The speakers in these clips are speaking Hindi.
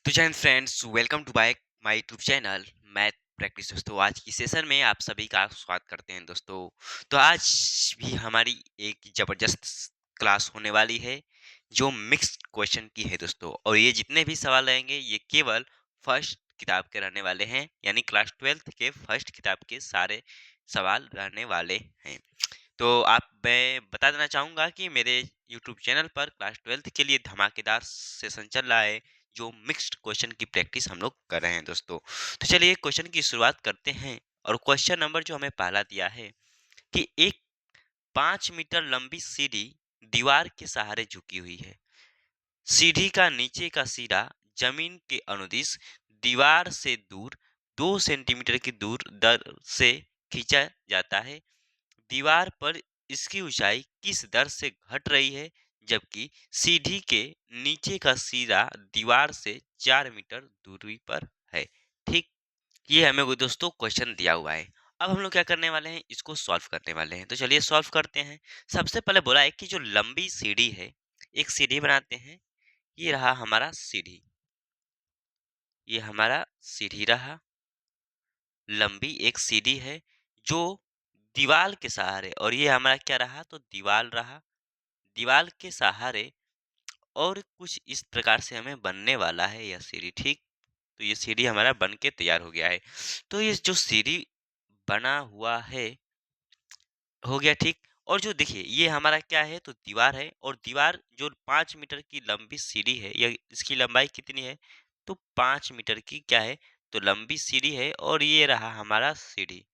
तो जय हिंद friends, welcome to by my YouTube channel math practice. दोस्तों, आज की सेशन में आप सभी का स्वागत करते हैं। दोस्तों, तो आज भी हमारी एक जबरदस्त क्लास होने वाली है जो मिक्स्ड क्वेश्चन की है। दोस्तों, और ये जितने भी सवाल रहेंगे ये केवल फर्स्ट किताब के रहने वाले हैं, यानी क्लास 12th के फर्स्ट किताब के सारे सवाल रहने वाले हैं। तो आप मैं बता देना चाहूँगा कि मेरे यूट्यूब चैनल पर क्लास 12th के लिए धमाकेदार सेशन चल रहा है, जो मिक्स्ड क्वेश्चन की प्रैक्टिस हम लोग कर रहे हैं। दोस्तों, तो चलिए क्वेश्चन की शुरुआत करते हैं। और क्वेश्चन नंबर जो हमें पहला दिया है कि एक 5 मीटर लंबी सीढ़ी दीवार के सहारे झुकी हुई है। सीढ़ी का नीचे का सिरा जमीन के अनुदिश दीवार से दूर 2 सेंटीमीटर की दूर दर से खींचा जाता है। दीवार पर इसकी ऊंचाई किस दर से घट रही है, जबकि सीढ़ी के नीचे का सिरा दीवार से 4 मीटर दूरी पर है। ठीक, ये हमें वो दोस्तों क्वेश्चन दिया हुआ है। अब हम लोग क्या करने वाले हैं, इसको सॉल्व करने वाले हैं। तो चलिए सॉल्व करते हैं। सबसे पहले बोला है कि जो लंबी सीढ़ी है, एक सीढ़ी बनाते हैं। ये रहा हमारा सीढ़ी, ये हमारा सीढ़ी रहा, लंबी एक सीढ़ी है जो दीवार के सहारे, और ये हमारा क्या रहा, तो दीवार रहा। दीवार के सहारे और कुछ इस प्रकार से हमें बनने वाला है यह सीढ़ी। ठीक, तो ये सीढ़ी हमारा बन के तैयार हो गया है। तो ये जो सीढ़ी बना हुआ है हो गया। ठीक, और जो देखिए ये हमारा क्या है, तो दीवार है। और दीवार जो 5 मीटर की लंबी सीढ़ी है, या इसकी लंबाई कितनी है, तो 5 मीटर की क्या है, तो लंबी सीढ़ी है। और ये रहा हमारा सीढ़ी।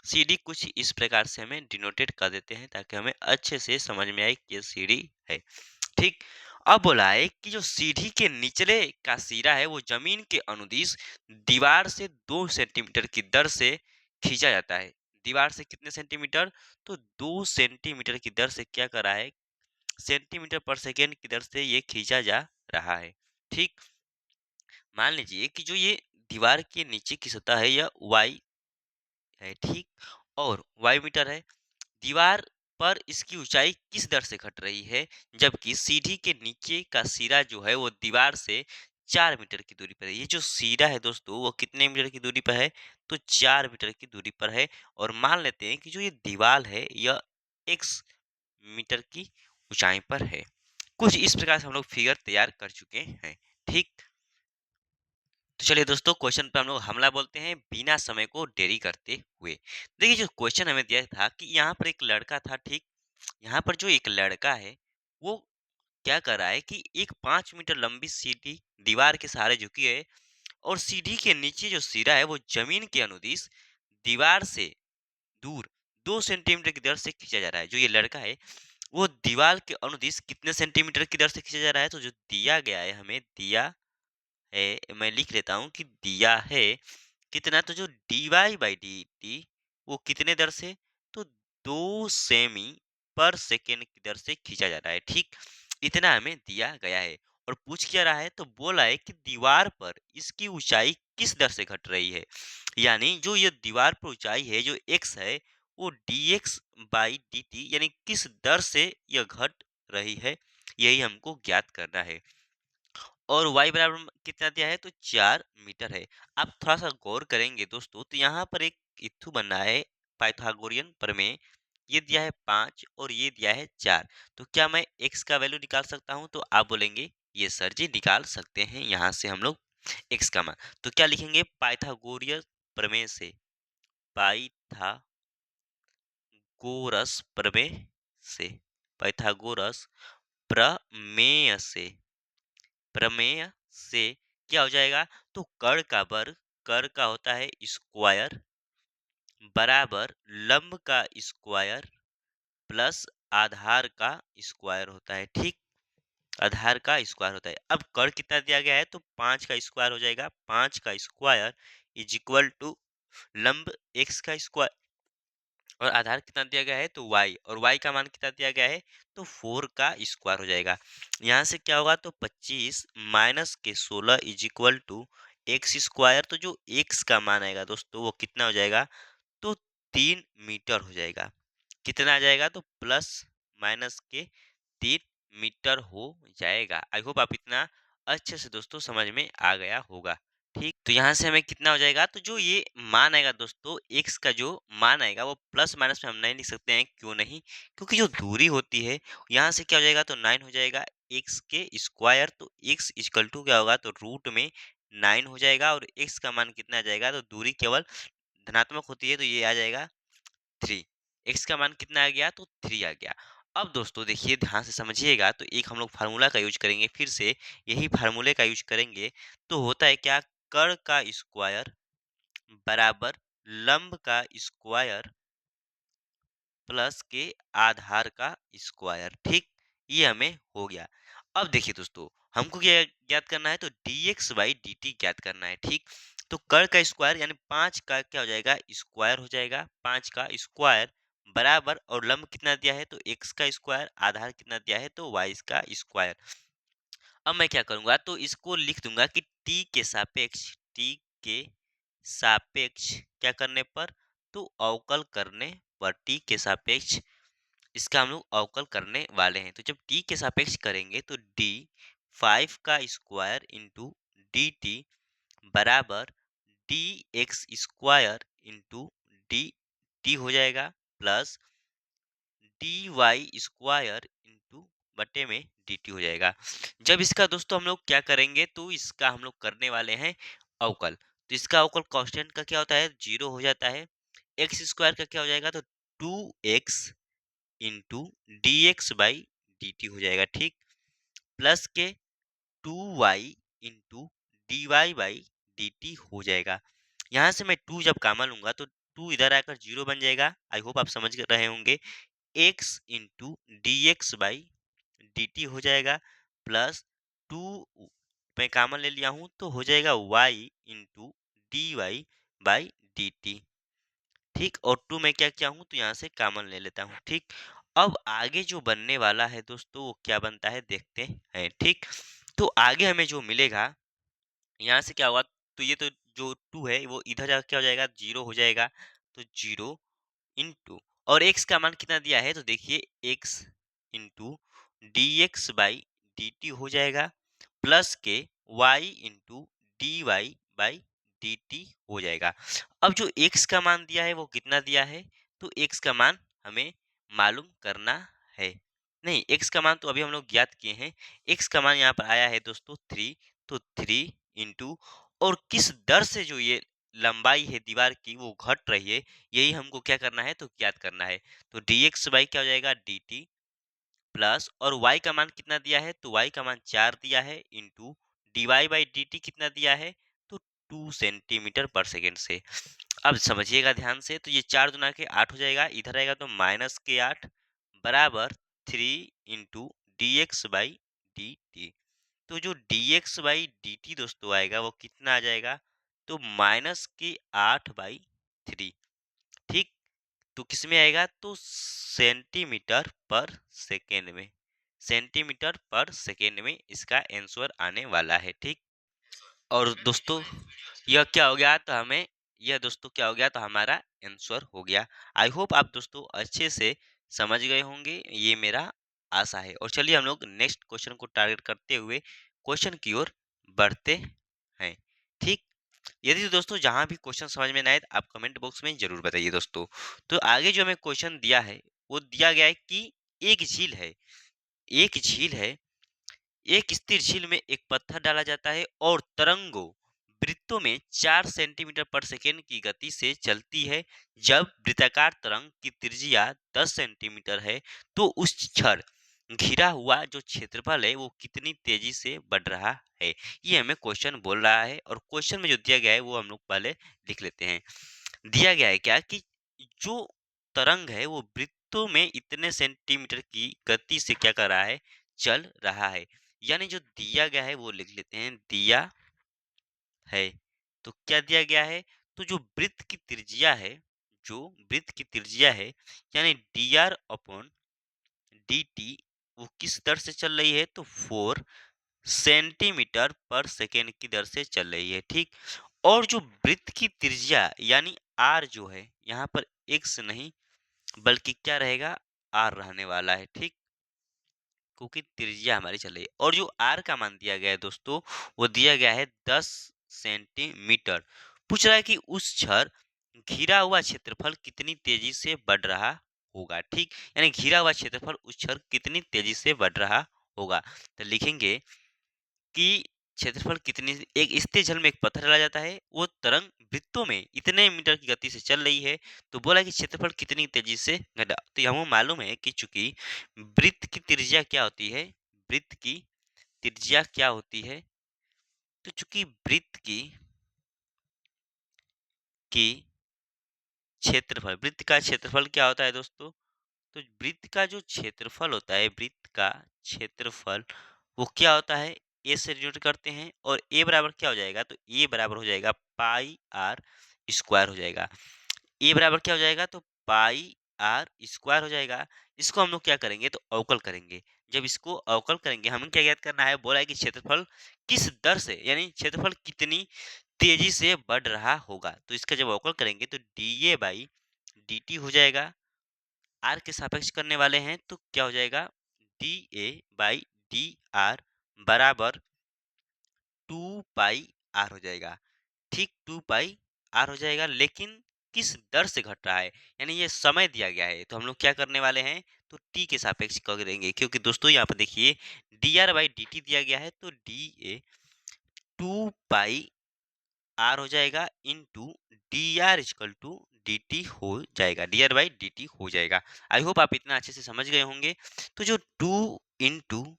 सीढ़ी कुछ इस प्रकार से हमें डिनोटेट कर देते हैं ताकि हमें अच्छे से समझ में आए कि ये सीढ़ी है। ठीक, अब बोला है कि जो सीढ़ी के निचले का सिरा है वो जमीन के अनुदिश दीवार से 2 सेंटीमीटर की दर से खींचा जाता है। दीवार से कितने सेंटीमीटर, तो 2 सेंटीमीटर की दर से क्या करा है, सेंटीमीटर पर सेकेंड की दर से ये खींचा जा रहा है। ठीक, मान लीजिए कि जो ये दीवार के नीचे की सतह है यह वाई है। ठीक, और वाई मीटर है। दीवार पर इसकी ऊंचाई किस दर से घट रही है, जबकि सीढ़ी के नीचे का सिरा जो है वो दीवार से 4 मीटर की दूरी पर है। ये जो सिरा है दोस्तों वो कितने मीटर की दूरी पर है, तो 4 मीटर की दूरी पर है। और मान लेते हैं कि जो ये दीवार है यह x मीटर की ऊंचाई पर है। कुछ इस प्रकार से हम लोग फिगर तैयार कर चुके हैं। ठीक, तो चलिए दोस्तों क्वेश्चन पे हम लोग हमला बोलते हैं बिना समय को देरी करते हुए। देखिए जो क्वेश्चन हमें दिया था कि यहाँ पर एक लड़का था। ठीक, यहाँ पर जो एक लड़का है वो क्या कर रहा है कि एक 5 मीटर लंबी सीढ़ी दीवार के सहारे झुकी है, और सीढ़ी के नीचे जो सिरा है वो जमीन के अनुदिश दीवार से दूर 2 सेंटीमीटर की दर से खींचा जा रहा है। जो ये लड़का है वो दीवार के अनुदिश कितने सेंटीमीटर की दर से खींचा जा रहा है, तो जो दिया गया है, हमें दिया है, मैं लिख लेता हूँ कि दिया है कितना, तो जो dy बाई डी टी वो कितने दर से, तो 2 सेमी पर सेकेंड की दर से खींचा जा रहा है। ठीक, इतना हमें दिया गया है। और पूछ क्या रहा है, तो बोला है कि दीवार पर इसकी ऊंचाई किस दर से घट रही है, यानी जो ये दीवार पर ऊंचाई है जो x है वो dx बाई डी टी यानी किस दर से यह घट रही है, यही हमको ज्ञात करना है। और y बराबर कितना दिया है, तो 4 मीटर है। आप थोड़ा सा गौर करेंगे दोस्तों तो यहाँ पर एक इथु बन रहा है पाइथागोरियन प्रमेय। ये दिया है 5 और ये दिया है 4। तो क्या मैं x का वैल्यू निकाल सकता हूँ, तो आप बोलेंगे ये सर जी निकाल सकते हैं, यहाँ से हम लोग x का मान। तो क्या लिखेंगे, पाइथागोरियन प्रमेय से, पाइथागोरस प्रमेय से, पाइथागोरस प्रमेय से, प्रमेय से क्या हो जाएगा, तो कर्ण का वर्ग, कर्ण का होता है स्क्वायर, बराबर लंब का स्क्वायर प्लस आधार का स्क्वायर होता है। ठीक, आधार का स्क्वायर होता है। अब कर्ण कितना दिया गया है, तो 5 का स्क्वायर हो जाएगा। 5 का स्क्वायर इज इक्वल टू लंब x का स्क्वायर, और आधार कितना दिया गया है, तो y, और y का मान कितना दिया गया है, तो 4 का स्क्वायर हो जाएगा। यहाँ से क्या होगा, तो 25 माइनस के 16 is equal to X square. तो जो x का मान आएगा दोस्तों वो कितना हो जाएगा, तो 3 मीटर हो जाएगा। कितना आ जाएगा, तो प्लस माइनस के 3 मीटर हो जाएगा। आई होप आप इतना अच्छे से दोस्तों समझ में आ गया होगा। ठीक, तो यहाँ से हमें कितना हो जाएगा, तो जो ये मान आएगा दोस्तों, x का जो मान आएगा वो प्लस माइनस में हम नहीं लिख सकते हैं, क्यों नहीं? क्योंकि जो दूरी होती है यहाँ से क्या हो जाएगा, तो 9 हो जाएगा x के स्क्वायर, तो x इक्वल टू क्या होगा, तो रूट में 9 हो जाएगा, और x का मान कितना आ जाएगा, तो दूरी केवल धनात्मक होती है तो ये आ जाएगा 3। x का मान कितना आ गया, तो 3 आ गया। अब दोस्तों देखिए ध्यान से समझिएगा, तो एक हम लोग फार्मूला का यूज करेंगे, फिर से यही फार्मूले का यूज करेंगे। तो होता है क्या, कर्ण का स्क्वायर बराबर लंब का स्क्वायर प्लस के आधार का स्क्वायर। ठीक, ये हमें हो गया। अब देखिए दोस्तों, हमको क्या ज्ञात करना है, तो dx बाई dt ज्ञात करना है। ठीक, तो कर का स्क्वायर यानी 5 का क्या हो जाएगा, स्क्वायर हो जाएगा, 5 का स्क्वायर बराबर, और लंब कितना दिया है, तो x का स्क्वायर, आधार कितना दिया है, तो y का स्क्वायर। अब मैं क्या करूंगा, तो इसको लिख दूंगा कि t के सापेक्ष क्या करने पर, तो अवकल करने पर, t के सापेक्ष इसका हम लोग अवकल करने वाले हैं। तो जब t के सापेक्ष करेंगे तो d 5 का स्क्वायर इंटू डी टी बराबर D X square into D T हो जाएगा, plus D Y square into बटे में डी टी हो जाएगा। जब इसका दोस्तों हम लोग क्या करेंगे, तो इसका हम लोग करने वाले हैं अवकल। तो इसका अवकल कांस्टेंट का क्या होता है, 0 हो जाता है। एक्स स्क्वायर का क्या हो जाएगा, तो 2x into D X by D T हो जाएगा। ठीक, प्लस के 2y into D Y by D T हो जाएगा। यहाँ से मैं 2 जब कामा लूंगा तो 2 इधर आकर 0 बन जाएगा। आई होप आप समझ रहे होंगे। x into D X by D T हो जाएगा, प्लस 2 मैं कामन ले लिया हूँ तो हो जाएगा y into D Y by D T. ठीक, और 2 मैं क्या किया हूँ, तो यहाँ से कॉमन ले लेता हूँ। ठीक, अब आगे जो बनने वाला है दोस्तों वो क्या बनता है देखते हैं। ठीक, तो आगे हमें जो मिलेगा, यहाँ से क्या होगा, तो ये तो जो 2 है वो इधर जाकर क्या हो जाएगा, 0 हो जाएगा। तो 0 इंटू, और x का मान कितना दिया है, तो देखिए x into D X by D T हो जाएगा, प्लस के y into D Y by D T हो जाएगा। अब जो x का मान दिया है वो कितना दिया है, तो x का मान हमें मालूम करना है। नहीं, x का मान तो अभी हम लोग ज्ञात किए हैं। x का मान यहाँ पर आया है दोस्तों 3, तो 3 इंटू, और किस दर से जो ये लंबाई है दीवार की वो घट रही है, यही हमको क्या करना है, तो ज्ञात करना है। तो dx बाई क्या हो जाएगा, dt, प्लस, और y का मान कितना दिया है, तो y का मान 4 दिया है, इंटू dy बाई dt कितना दिया है, तो 2 सेंटीमीटर पर सेकेंड से। अब समझिएगा ध्यान से, तो ये 4 दुना के 8 हो जाएगा, इधर आएगा तो माइनस के 8 बराबर 3 into D X by D T. तो जो dx बाई dt दोस्तों आएगा वो कितना आ जाएगा, तो माइनस के 8 बाई 3। ठीक, तो किस में आएगा, तो सेंटीमीटर पर सेकेंड में, सेंटीमीटर पर सेकेंड में इसका आंसर आने वाला है। ठीक, और दोस्तों यह क्या हो गया, तो हमें यह दोस्तों क्या हो गया, तो हमारा आंसर हो गया। आई होप आप दोस्तों अच्छे से समझ गए होंगे, ये मेरा आशा है। और चलिए हम लोग नेक्स्ट क्वेश्चन को टारगेट करते हुए क्वेश्चन की ओर बढ़ते हैं। ठीक, यदि दोस्तों जहां भी क्वेश्चन समझ में ना आए तो आप कमेंट बॉक्स में जरूर बताइए दोस्तों। तो आगे जो हमें क्वेश्चन दिया है वो दिया गया है कि एक झील है, एक झील है, एक स्थिर झील में एक पत्थर डाला जाता है और तरंगों वृत्तों में 4 सेंटीमीटर पर सेकेंड की गति से चलती है। जब वृत्ताकार तरंग की त्रिज्या 10 सेंटीमीटर है तो उस क्षण घिरा हुआ जो क्षेत्रफल है वो कितनी तेजी से बढ़ रहा है। ये हमें क्वेश्चन बोल रहा है, और क्वेश्चन में जो दिया गया है वो हम लोग पहले लिख लेते हैं। दिया गया है क्या कि जो तरंग है वो वृत्तों में इतने सेंटीमीटर की गति से क्या कर रहा है, चल रहा है। यानी जो दिया गया है वो लिख लेते हैं, दिया है। तो क्या दिया गया है, तो जो वृत्त की त्रिज्या है, जो वृत्त की त्रिज्या है यानी D R upon D T, वो किस दर से चल रही है, तो 4 सेंटीमीटर पर सेकेंड की दर से चल रही है। ठीक, और जो वृत्त की त्रिज्या यानी आर जो है, यहाँ पर एक्स नहीं बल्कि क्या रहेगा, आर रहने वाला है। ठीक, वृत्तों की त्रिज्या हमारी चल रही है और जो आर का मान दिया गया है दोस्तों, वो दिया गया है 10 सेंटीमीटर। पूछ रहा है कि उस छड़ घिरा हुआ क्षेत्रफल कितनी तेजी से बढ़ रहा होगा। ठीक, यानी घिरा हुआ क्षेत्रफल उस छड़ कितनी तेजी से बढ़ रहा होगा। तो लिखेंगे कि क्षेत्रफल कितनी, एक स्थिर जल में एक पत्थर डाला जाता है, वो तरंग वृत्तों में इतने मीटर की गति से चल रही है, तो बोला कि क्षेत्रफल कितनी तेजी से घटा। तो हमें मालूम है कि चूंकि वृत्त की त्रिज्या क्या होती है, वृत्त की त्रिज्या क्या होती है, तो चूंकि वृत्त की क्षेत्रफल, वृत्त का क्षेत्रफल क्या होता है दोस्तों, तो वृत्त का जो क्षेत्रफल होता है, वृत्त का क्षेत्रफल वो क्या होता है, ए से डिनोट करते हैं और ए बराबर क्या हो जाएगा, तो ए बराबर हो जाएगा पाई आर स्क्वायर हो जाएगा। ए बराबर क्या हो जाएगा, तो पाई आर स्क्वायर हो जाएगा। इसको हम लोग क्या करेंगे, तो अवकल करेंगे। जब इसको अवकल करेंगे, हमें क्या ज्ञात करना है, बोला है कि क्षेत्रफल किस दर से, यानी क्षेत्रफल कितनी तेजी से बढ़ रहा होगा। तो इसका जब अवकल करेंगे तो D A by D T हो जाएगा। आर के सापेक्ष करने वाले हैं तो क्या हो जाएगा, D A by D R बराबर 2 पाई आर हो जाएगा। ठीक, 2 पाई आर हो जाएगा, लेकिन किस दर से घट रहा है, यानी ये समय दिया गया है, तो हम लोग क्या करने वाले हैं, तो टी के सापेक्ष कर देंगे, क्योंकि दोस्तों यहाँ पर देखिए D R by D T दिया गया है, तो डी ए 2 पाई आर हो जाएगा into D R is equal to D T हो जाएगा, D R by D T हो जाएगा। आई होप आप इतना अच्छे से समझ गए होंगे। तो जो 2 इंटू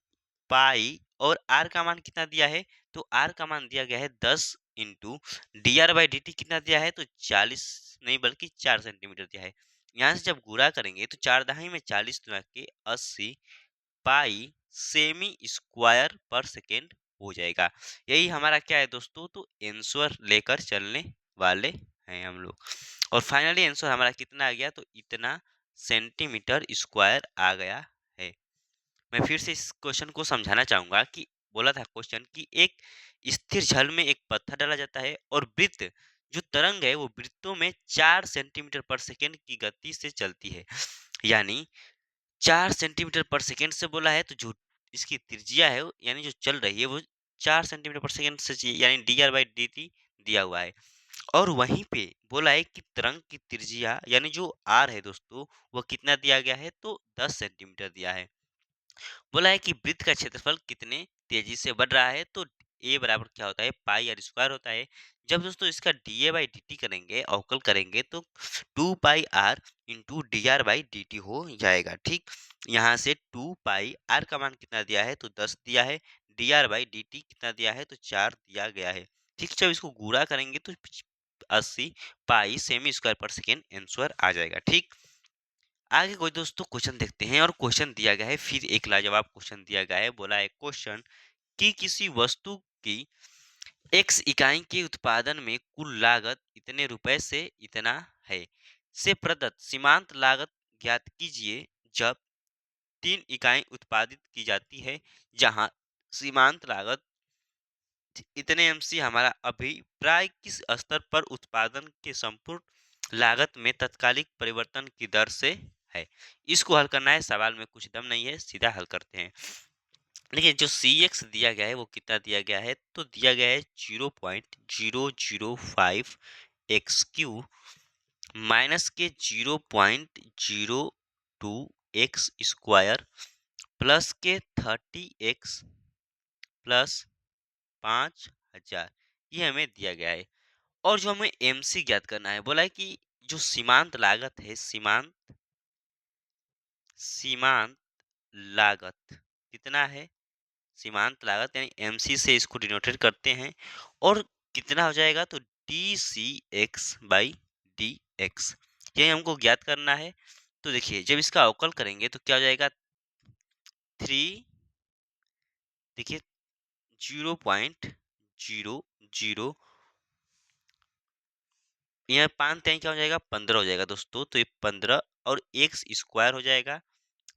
पाई और आर का मान कितना दिया है, तो आर का मान दिया गया है 10 into D R by D T कितना दिया है, तो 40 नहीं बल्कि 4 सेंटीमीटर दिया है। यहाँ से जब गुणा करेंगे तो 4 दहाई में 40 दुना के 80 पाई सेमी स्क्वायर पर सेकेंड हो जाएगा। यही हमारा क्या है दोस्तों, तो आंसर लेकर चलने वाले हैं हम लोग। और फाइनली आंसर हमारा कितना आ गया, तो इतना सेंटीमीटर स्क्वायर आ गया है। मैं फिर से इस क्वेश्चन को समझाना चाहूंगा कि बोला था क्वेश्चन कि एक स्थिर जल में एक पत्थर डाला जाता है और वृत्त जो तरंग है वो वृत्तों में 4 सेंटीमीटर पर सेकेंड की गति से चलती है। यानी 4 सेंटीमीटर पर सेकेंड से बोला है, तो जो इसकी त्रिज्या है यानी जो चल रही है वो 4 सेंटीमीटर पर सेकेंड से यानी D R by D T दिया हुआ है। और वहीं पे बोला है कि तरंग की त्रिज्या यानी जो आर है दोस्तों, वो कितना दिया गया है, तो 10 सेंटीमीटर दिया है। बोला है कि वृत्त का क्षेत्रफल कितने तेजी से बढ़ रहा है, तो ए बराबर क्या होता है, पाई आर स्क्वायर होता है। जब दोस्तों इसका D A by D T करेंगे, अवकल करेंगे, तो 2 pi R into D R by D T हो जाएगा। ठीक, यहाँ से 2 पाई आर का मान कितना दिया है, तो 10 दिया है, D R by D T कितना दिया है, तो 4 दिया गया है। ठीक, जब इसको गुणा करेंगे तो 80 पाई सेमी स्क्वायर पर सेकेंड आंसर आ जाएगा। ठीक, आगे कोई दोस्तों क्वेश्चन देखते हैं और क्वेश्चन दिया गया है, फिर एक लाजवाब क्वेश्चन दिया गया है। बोला है क्वेश्चन कि किसी वस्तु की एक्स इकाई के उत्पादन में कुल लागत इतने रुपए से इतना है से प्रदत्त सीमांत लागत ज्ञात कीजिए जब 3 इकाई उत्पादित की जाती है, जहां सीमांत लागत इतने एमसी हमारा अभिप्राय किस स्तर पर उत्पादन के संपूर्ण लागत में तत्कालिक परिवर्तन की दर से है। इसको हल करना है, सवाल में कुछ दम नहीं है, सीधा हल करते हैं। देखिए जो सी एक्स दिया गया है वो कितना दिया गया है, तो दिया गया है 0.005 एक्स क्यू माइनस के 0.02 एक्स स्क्वायर प्लस के 30 एक्स प्लस 5,000, ये हमें दिया गया है। और जो हमें एमसी ज्ञात करना है, बोला है कि जो सीमांत लागत है, सीमांत सीमांत लागत कितना है, सीमांत लागत यानी एमसी से इसको डिनोटेट करते हैं, और कितना हो जाएगा, तो D C X by D X, ये हमको ज्ञात करना है। तो देखिए जब इसका अवकल करेंगे तो क्या हो जाएगा, 3, देखिए 0.00, यहाँ 5 क्या हो जाएगा, 15 हो जाएगा दोस्तों, तो ये 15 और एक्स स्क्वायर हो जाएगा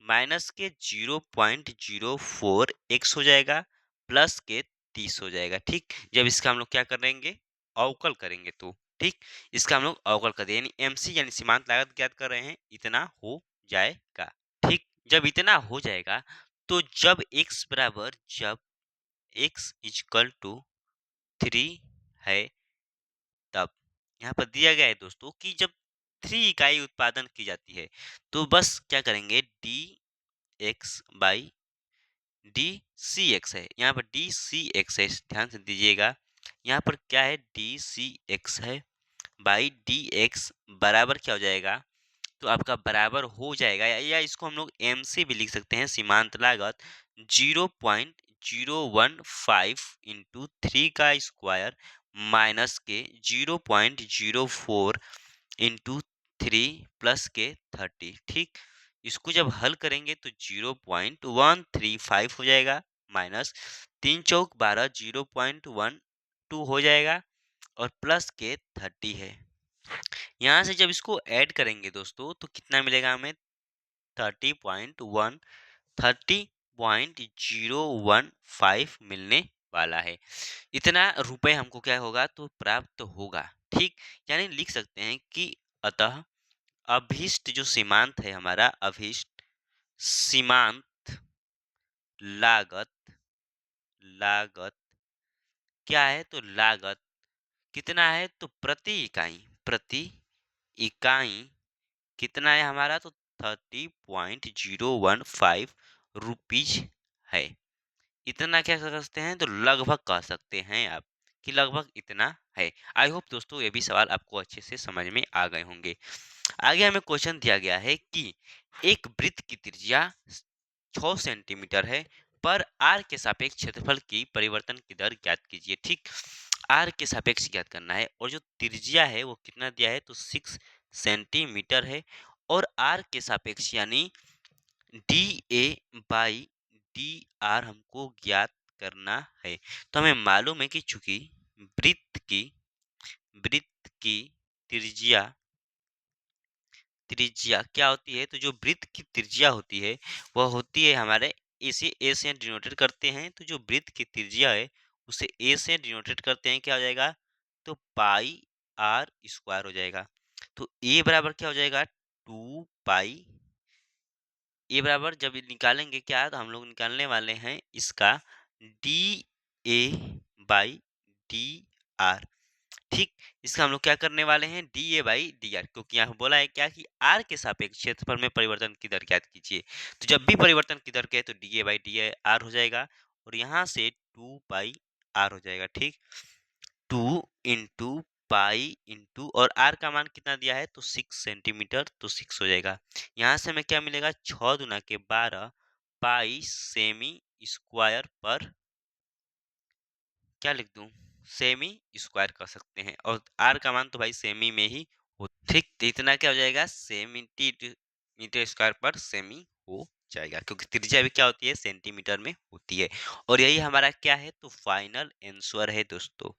माइनस के 0.04 एक्स हो जाएगा प्लस के 30 हो जाएगा। ठीक, जब इसका हम लोग क्या करेंगे, अवकल करेंगे, तो ठीक इसका हम लोग अवकल कर दें, यानी एमसी यानी सीमांत लागत ज्ञात कर रहे हैं, इतना हो जाएगा। ठीक, जब इतना हो जाएगा तो जब x इक्वल टू 3 है, तब यहाँ पर दिया गया है दोस्तों कि जब 3 इकाई उत्पादन की जाती है, तो बस क्या करेंगे, D X by D C X है, यहाँ पर डी सी एक्स है, ध्यान से दीजिएगा। यहाँ पर क्या है, डी सी एक्स है बाई डी एक्स बराबर क्या हो जाएगा, तो आपका बराबर हो जाएगा, या इसको हम लोग एम से भी लिख सकते हैं, सीमांत लागत 0.015 इंटू 3 का स्क्वायर माइनस के 0.04 इंटू 3 प्लस के 30। ठीक, इसको जब हल करेंगे तो 0.135 हो जाएगा, माइनस 3 चौक 12 0.12 हो जाएगा, और प्लस के 30 है। यहाँ से जब इसको ऐड करेंगे दोस्तों तो कितना मिलेगा हमें, 30.15 मिलने वाला है। इतना रुपए हमको क्या होगा, तो प्राप्त होगा। ठीक, यानी लिख सकते हैं कि अतः अभिष्ट जो सीमांत है हमारा, अभिष्ट सीमांत लागत लागत क्या है, तो लागत कितना है, तो प्रति इकाई कितना है हमारा, तो 30.015 रुपीज है। इतना क्या कर सकते हैं, तो लगभग कह सकते हैं आप कि लगभग इतना है। आई होप दोस्तों ये भी सवाल आपको अच्छे से समझ में आ गए होंगे। आगे हमें क्वेश्चन दिया गया है कि एक वृत्त की त्रिज्या 6 सेंटीमीटर है, पर आर के सापेक्ष क्षेत्रफल की परिवर्तन की दर ज्ञात कीजिए। ठीक, आर के सापेक्ष ज्ञात करना है, और जो त्रिज्या है वो कितना दिया है, तो 6 सेंटीमीटर है, और आर के सापेक्ष यानी D A by D R हमको ज्ञात करना है। तो हमें मालूम है कि चूंकि वृत्त की वृत्त की त्रिज्या त्रिज्या क्या होती है, तो जो वृत्त की त्रिज्या होती है वह होती है हमारे ए से डिनोटेट करते हैं, तो जो वृत्त की त्रिज्या है उसे ए से डिनोटेट करते हैं, क्या हो जाएगा, तो पाई आर स्क्वायर हो जाएगा। तो ए बराबर क्या हो जाएगा, 2 पाई, ए बराबर जब निकालेंगे क्या, तो हम लोग निकालने वाले हैं इसका D A by D R. ठीक, इसका हम लोग क्या करने वाले हैं, D A by D R, क्योंकि यहाँ बोला है क्या कि आर के सापेक्ष क्षेत्रफल में परिवर्तन की दर ज्ञात कीजिए। तो जब भी परिवर्तन की दर कहे तो D A by D R हो जाएगा, और यहाँ से 2 पाई आर हो जाएगा। ठीक, 2 इंटू पाई इंटू, और आर का मान कितना दिया है, तो 6 सेंटीमीटर, तो 6 हो जाएगा। यहाँ से हमें क्या मिलेगा, 6 × 12 पाई सेमी स्क्वायर पर, क्या लिख दूं, सेमी स्क्वायर कर सकते हैं, और आर का मान तो भाई सेमी में ही हो। ठीक, तो इतना क्या हो जाएगा, मीटर स्क्वायर पर सेमी हो जाएगा, क्योंकि त्रिज्या भी क्या होती है, सेंटीमीटर में होती है। और यही हमारा क्या है, तो फाइनल आंसर है दोस्तों।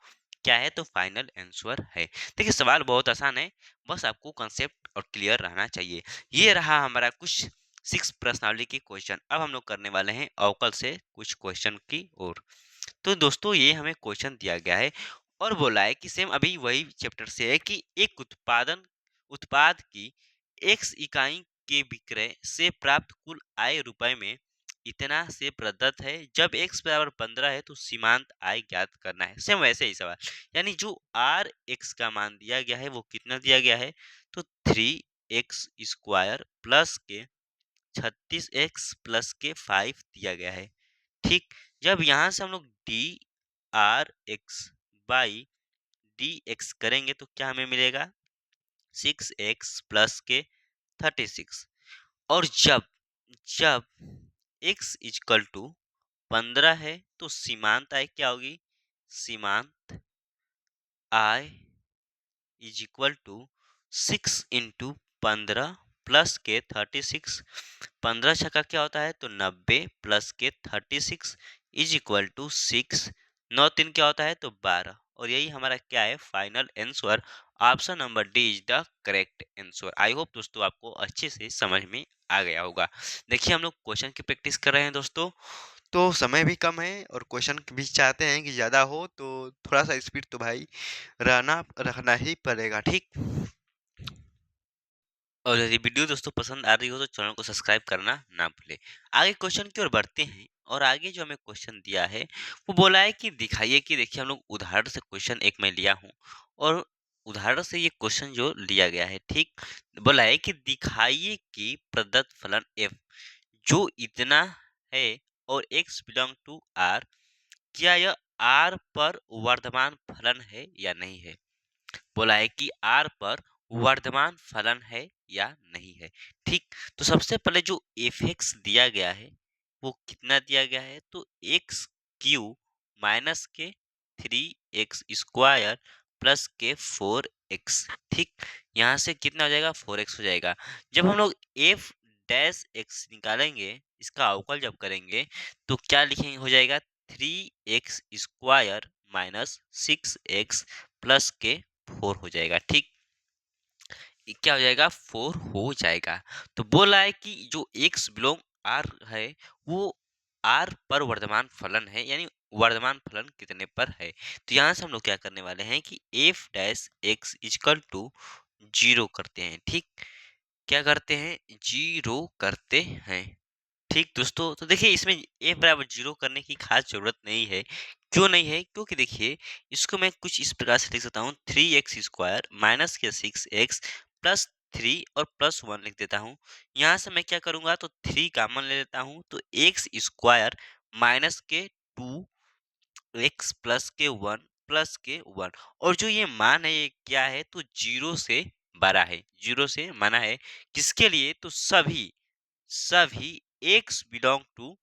क्या है, तो फाइनल आंसर है। देखिए सवाल बहुत आसान है, बस आपको कंसेप्ट और क्लियर रहना चाहिए। ये रहा हमारा कुछ 6 प्रश्नावली की क्वेश्चन। अब हम लोग करने वाले हैं अवकल से कुछ क्वेश्चन की ओर। तो दोस्तों ये हमें क्वेश्चन दिया गया है, और बोला है कि सेम अभी वही चैप्टर से है कि एक उत्पाद की x इकाई के विक्रय से प्राप्त कुल आय रुपए में इतना से प्रदत्त है। जब x बराबर 15 है तो सीमांत आय ज्ञात करना है। सेम वैसे ही सवाल, यानी जो आर एक्स का मान दिया गया है वो कितना दिया गया है, तो 3x स्क्वायर प्लस के 36x प्लस के 5 दिया गया है। ठीक, जब यहाँ से हम लोग D R x by D x करेंगे तो क्या हमें मिलेगा, 6x प्लस के 36, और जब जब x इक्वल टू 15 है तो सीमांत आय क्या होगी, सीमांत आय इज इक्वल टू 6 × 15 प्लस के 36। 15 छक्का क्या होता है, तो 90 प्लस के 36 इज इक्वल टू 6। 9 3 क्या होता है, तो 12। और यही हमारा क्या है, final answer. Option number D is the correct answer. I hope दोस्तों आपको अच्छे से समझ में आ गया होगा। देखिए हम लोग क्वेश्चन की प्रैक्टिस कर रहे हैं दोस्तों, तो समय भी कम है और क्वेश्चन भी चाहते हैं कि ज़्यादा हो, तो थोड़ा सा स्पीड तो भाई रखना ही पड़ेगा। ठीक, और यदि वीडियो दोस्तों पसंद आ रही हो तो चैनल को सब्सक्राइब करना ना भूलें। आगे क्वेश्चन की ओर बढ़ते हैं और आगे जो हमें क्वेश्चन दिया है वो बोला है कि दिखाइए कि देखिए हम लोग उदाहरण से क्वेश्चन एक मैं लिया हूँ और उदाहरण से ये क्वेश्चन जो लिया गया है ठीक बोला है कि दिखाइए कि प्रदत्त फलन f जो इतना है और x बिलोंग टू r क्या यह r पर वर्धमान फलन है या नहीं है। बोला है कि आर पर वर्धमान फलन है या नहीं है। ठीक, तो सबसे पहले जो एफ एक्स दिया गया है वो कितना दिया गया है तो एक्स क्यू माइनस के 3x² प्लस के 4x। ठीक, यहाँ से कितना हो जाएगा 4x हो जाएगा। जब हम लोग एफ डैश एक्स निकालेंगे इसका अवकल जब करेंगे तो क्या लिखेंगे हो जाएगा 3x² माइनस 6x प्लस के 4 हो जाएगा। ठीक, ये क्या हो जाएगा 4 हो जाएगा। तो बोला है कि जो x बिलोंग r है वो r पर वर्धमान फलन है, यानी वर्धमान फलन कितने पर है। तो यहाँ से हम लोग क्या करने वाले हैं कि f dash x is equal to 0 करते हैं। ठीक, क्या करते हैं 0 करते हैं। ठीक दोस्तों, तो देखिए इसमें f बराबर 0 करने की खास जरूरत नहीं है। क्यों नहीं है, क्योंकि देखिए इसको मैं कुछ इस प्रकार से लिख सकता हूँ 3x² माइनस के 6x प्लस 3 और प्लस 1 लिख देता हूँ। यहाँ से मैं क्या करूंगा तो 3 कॉमन ले लेता हूँ तो x² माइनस के 2x प्लस के 1 प्लस के 1 और जो ये मान है ये क्या है तो 0 से बड़ा है। 0 से माना है किसके लिए तो सभी सभी x बिलोंग टू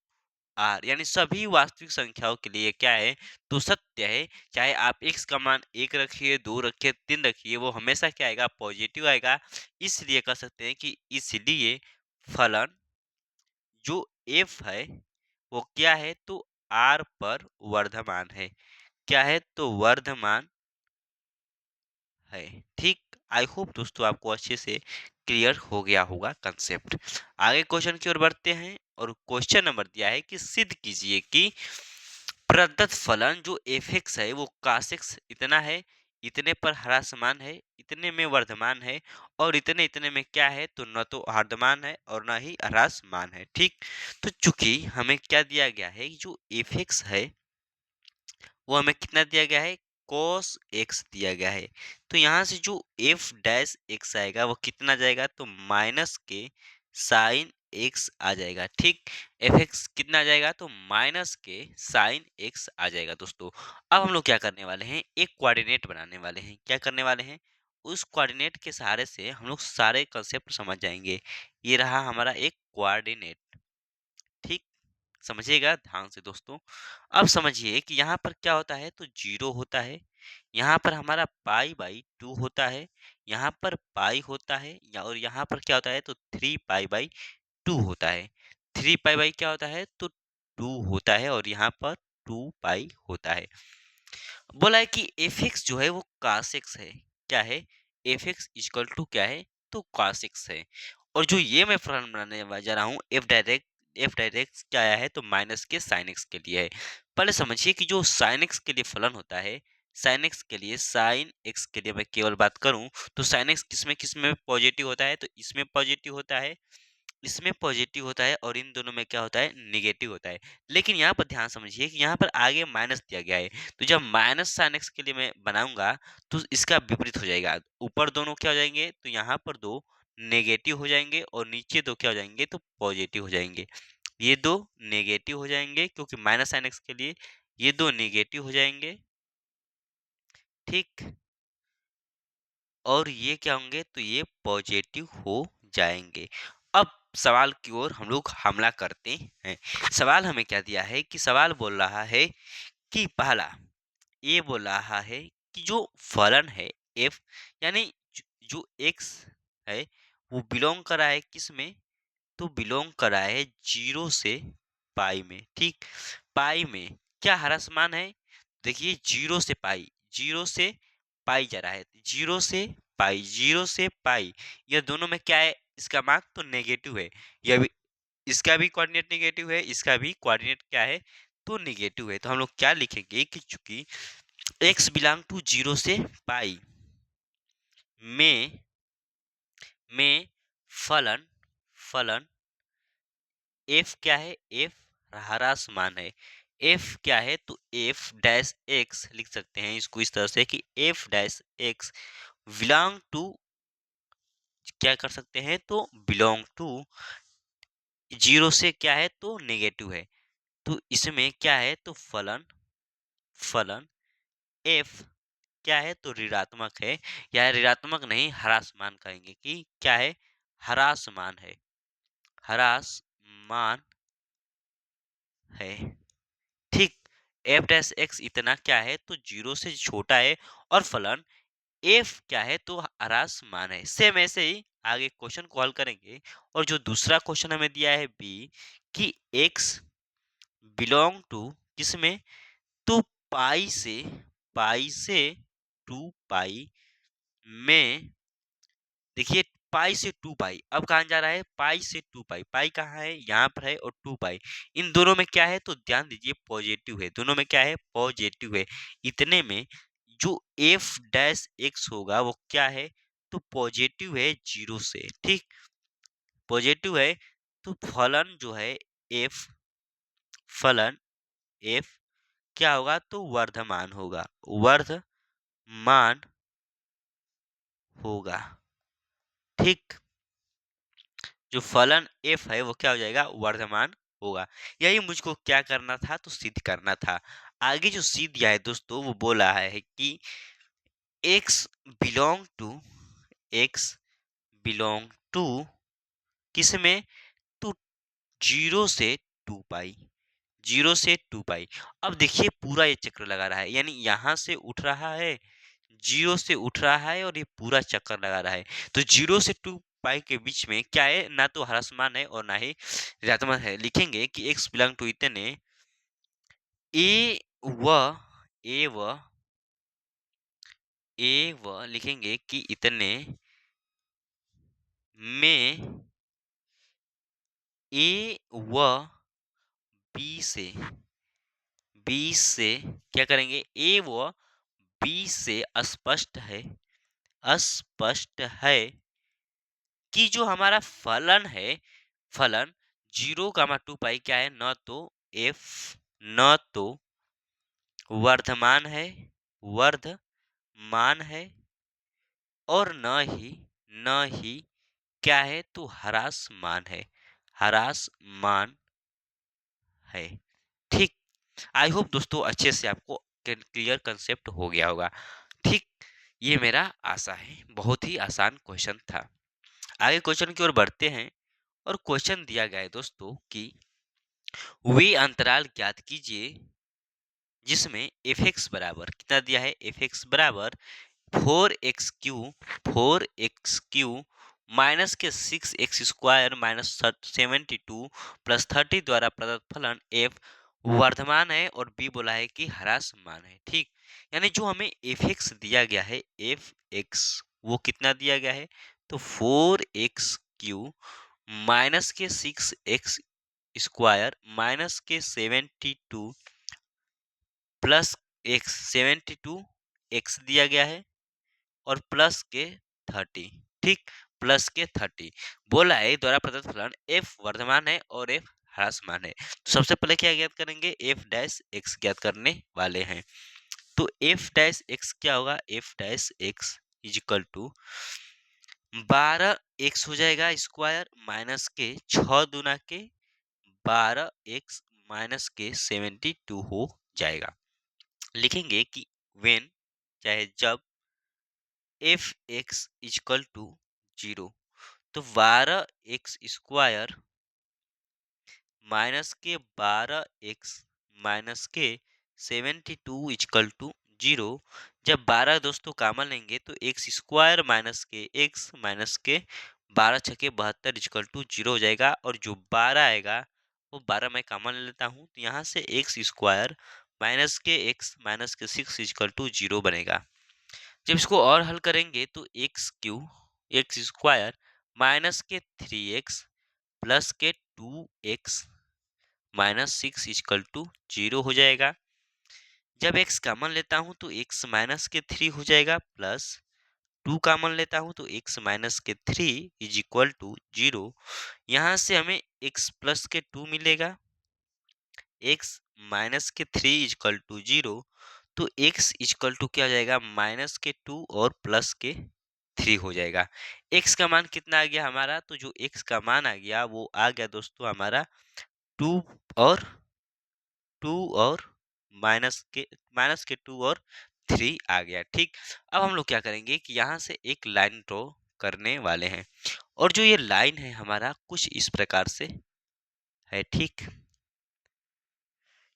आर, यानी सभी वास्तविक संख्याओं के लिए क्या है तो सत्य है। चाहे आप x का मान 1 रखिए 2 रखिए 3 रखिए वो हमेशा क्या आएगा पॉजिटिव आएगा। इसलिए कह सकते हैं कि इसलिए फलन जो f है वो क्या है तो r पर वर्धमान है। क्या है तो वर्धमान है। ठीक, आई होप दोस्तों आपको अच्छे से क्लियर हो गया होगा कंसेप्ट। आगे क्वेश्चन की ओर बढ़ते हैं और क्वेश्चन नंबर दिया है कि सिद्ध कीजिए कि प्रदत्त फलन जो एफ एक्स है वो कास एक्स इतना है, इतने पर ह्रासमान है, इतने में वर्धमान है और इतने इतने में क्या है तो न तो वर्धमान है और न ही ह्रासमान है। ठीक, तो चूंकि हमें क्या दिया गया है जो एफ एक्स है वो हमें कितना दिया गया है cos x दिया गया है। तो यहाँ से जो f डैश x आएगा वो कितना जाएगा तो माइनस के साइन x आ जाएगा। ठीक, एफ एक्स कितना आ जाएगा तो माइनस के साइन x आ जाएगा। दोस्तों अब हम लोग क्या करने वाले हैं एक कोऑर्डिनेट बनाने वाले हैं। क्या करने वाले हैं उस कोऑर्डिनेट के सहारे से हम लोग सारे कंसेप्ट समझ जाएंगे। ये रहा हमारा एक कोऑर्डिनेट। ठीक, समझिएगा ध्यान से दोस्तों। अब समझिए कि यहाँ पर क्या होता है तो 0 होता है, यहाँ पर हमारा पाई/2 होता है, यहाँ पर पाई होता है और यहाँ पर क्या होता है तो 3 पाई/2 होता है। 3 पाई क्या होता है तो 2 होता है और यहाँ पर 2 पाई होता है। बोला है कि एफ एक्स जो है वो cos x है। क्या है एफ एक्स इक्वल टू क्या है तो cos x है। और जो ये मैं फलन बनाने जा रहा हूँ एफ डायरेक्ट क्या आया है तो माइनस के साइन एक्स के लिए है। पहले समझिए कि जो साइन एक्स के लिए फलन होता है साइन एक्स के लिए साइन एक्स के लिए मैं केवल बात करूं तो साइन एक्स किसमें पॉजिटिव होता है तो इसमें पॉजिटिव होता है, इसमें पॉजिटिव होता है और इन दोनों में क्या होता है निगेटिव होता है। लेकिन यहाँ पर ध्यान समझिए कि यहाँ पर आगे माइनस दिया गया है तो जब माइनस साइन एक्स के लिए मैं बनाऊंगा तो इसका विपरीत हो जाएगा। ऊपर दोनों क्या हो जाएंगे तो यहाँ पर दो नेगेटिव हो जाएंगे और नीचे दो क्या हो जाएंगे तो पॉजिटिव हो जाएंगे। ये दो नेगेटिव हो जाएंगे क्योंकि माइनस साइन एक्स के लिए ये दो नेगेटिव हो जाएंगे। ठीक, और ये क्या होंगे तो ये पॉजिटिव हो जाएंगे। अब सवाल की ओर हम लोग हमला करते हैं। सवाल हमें क्या दिया है कि सवाल बोल रहा है कि पहला ये बोल रहा है कि जो फलन है एफ यानी जो एक्स है वो बिलोंग कर रहा है किस में तो बिलोंग कर रहा है 0 से पाई में। ठीक, पाई में क्या ह्रासमान है देखिए 0 से पाई, 0 से पाई जा रहा है, 0 से पाई, 0 से पाई यह दोनों में क्या है इसका मान तो नेगेटिव है। यह भी इसका भी कोऑर्डिनेट नेगेटिव है, इसका भी कोऑर्डिनेट क्या है तो नेगेटिव है। तो हम लोग क्या लिखेंगे कि चूंकि x बिलोंग टू 0 से पाई में फलन फलन एफ क्या है, एफ ह्रास मान है। एफ क्या है, तो एफ डैश एक्स लिख सकते हैं इसको इस तरह से कि F dash X belong to, क्या कर सकते हैं, तो बिलोंग टू जीरो से क्या है, तो नेगेटिव है। तो इसमें क्या है, तो फलन फलन एफ क्या है, तो ऋणात्मक है, या ऋणात्मक नहीं ह्रासमान कहेंगे कि क्या है, ह्रासमान है, ह्रासमान है। ठीक। एफ डैश एक्स इतना क्या है, तो जीरो से छोटा है, और फलन एफ क्या है, तो ह्रासमान है। सेम ऐसे ही आगे क्वेश्चन को हल करेंगे। और जो दूसरा क्वेश्चन हमें दिया है बी, कि एक्स बिलोंग टू किसमें, तो पाई से टू पाई में, देखिए पाई से टू पाई अब कहाँ जा रहा है, पाई से टू पाई, पाई कहाँ है, यहाँ पर है, और टू पाई इन दोनों में क्या है, तो ध्यान दीजिए पॉजिटिव है, दोनों में क्या है, पॉजिटिव है। इतने में जो एफ डैश एक्स होगा वो क्या है, तो पॉजिटिव है जीरो से। ठीक, पॉजिटिव है, तो फलन जो है एफ, फलन एफ क्या होगा, तो वर्धमान होगा, वर्धमान होगा। ठीक, जो फलन एफ है वो क्या हो जाएगा, वर्धमान होगा। यही मुझको क्या करना था, तो सिद्ध करना था। आगे जो सिद्ध दिया है दोस्तों वो बोला है कि X belong to, X belong to किसमें, तो जीरो से टू पाई, जीरो से टू पाई। अब देखिए पूरा ये चक्र लगा रहा है, यानी यहां से उठ रहा है, जीरो से उठ रहा है, और ये पूरा चक्कर लगा रहा है। तो जीरो से टू पाई के बीच में क्या है, ना तो ह्रासमान है और ना ही ऋणात्मक है। लिखेंगे कि एक्स बिलोंग टू इतने ए व ए व लिखेंगे कि इतने में ए व बी से क्या करेंगे, ए व बी से स्पष्ट है कि जो हमारा फलन है, फलन जीरो गामा टू पाई क्या है, न तो एफ, न तो वर्धमान है, वर्धमान है, और न ही क्या है, तो ह्रासमान है, ह्रासमान है। ठीक। आई होप दोस्तों अच्छे से आपको क्लियर कंसेप्ट हो गया होगा। ठीक, ये मेरा आशा है। बहुत ही आसान क्वेश्चन था। आगे क्वेश्चन की ओर बढ़ते हैं। और क्वेश्चन दिया गया है दोस्तों कि वे अंतराल ज्ञात कीजिए जिसमें एफ एक्स बराबर कितना दिया है, एफ एक्स बराबर फोर एक्स क्यू माइनस के six x square minus 72 plus 30 द्वारा प्रदत्त फलन एफ वर्धमान है, और बी बोला है कि ह्रासमान है। ठीक, यानी जो हमें एफ एक्स दिया गया है, एफ एक्स वो कितना दिया गया है, तो फोर एक्स क्यू माइनस के सिक्स एक्स स्क्वायर माइनस के 72 प्लस एक्स 72 एक्स दिया गया है, और प्लस के 30। ठीक, प्लस के 30 बोला है द्वारा प्रदत्त फलन एफ वर्धमान है और एफ ह्रासमान है। तो सबसे पहले क्या ज्ञात करेंगे, एफ डैश एक्स ज्ञात करने वाले हैं। तो एफ डैश एक्स क्या होगा, F dash X is equal to 12 X हो जाएगा स्क्वायर माइनस के 6 दूना के 12 एक्स माइनस के 72 हो जाएगा। लिखेंगे कि वेन चाहे जब F X is equal to zero, तो 12 एक्स स्क्वायर माइनस के 12 एक्स माइनस के 72 इजकल टू जीरो। जब 12 दोस्तों कामन लेंगे तो एक्स स्क्वायर माइनस के एक्स माइनस के 12 छके 72 इजकल टू जीरो हो जाएगा। और जो 12 आएगा वो 12 मैं कामन ले लेता हूँ, तो यहाँ से एक्स स्क्वायर माइनस के एक्स माइनस के 6 इजकल टू जीरो बनेगा। जब इसको और हल करेंगे तो एक्स स्क्वायर माइनस के 3x प्लस के 2x minus 6 is equal to zero हो जाएगा। जब x कॉमन लेता हूं तो x माइनस के 3 हो जाएगा प्लस 2 कॉमन लेता हूँ तो x माइनस के 3 इज इक्वल टू 0। यहाँ से हमें x प्लस के 2 मिलेगा, x माइनस के 3 इज इक्वल टू 0। तो x इज इक्वल टू क्या हो जाएगा, माइनस के 2 और प्लस के 3 हो जाएगा। x का मान कितना आ गया हमारा, तो जो x का मान आ गया वो आ गया दोस्तों हमारा 2 और 2 और माइनस के 2 और 3 आ गया। ठीक, अब हम लोग क्या करेंगे कि यहाँ से एक लाइन ड्रॉ करने वाले हैं, और जो ये लाइन है हमारा कुछ इस प्रकार से है। ठीक,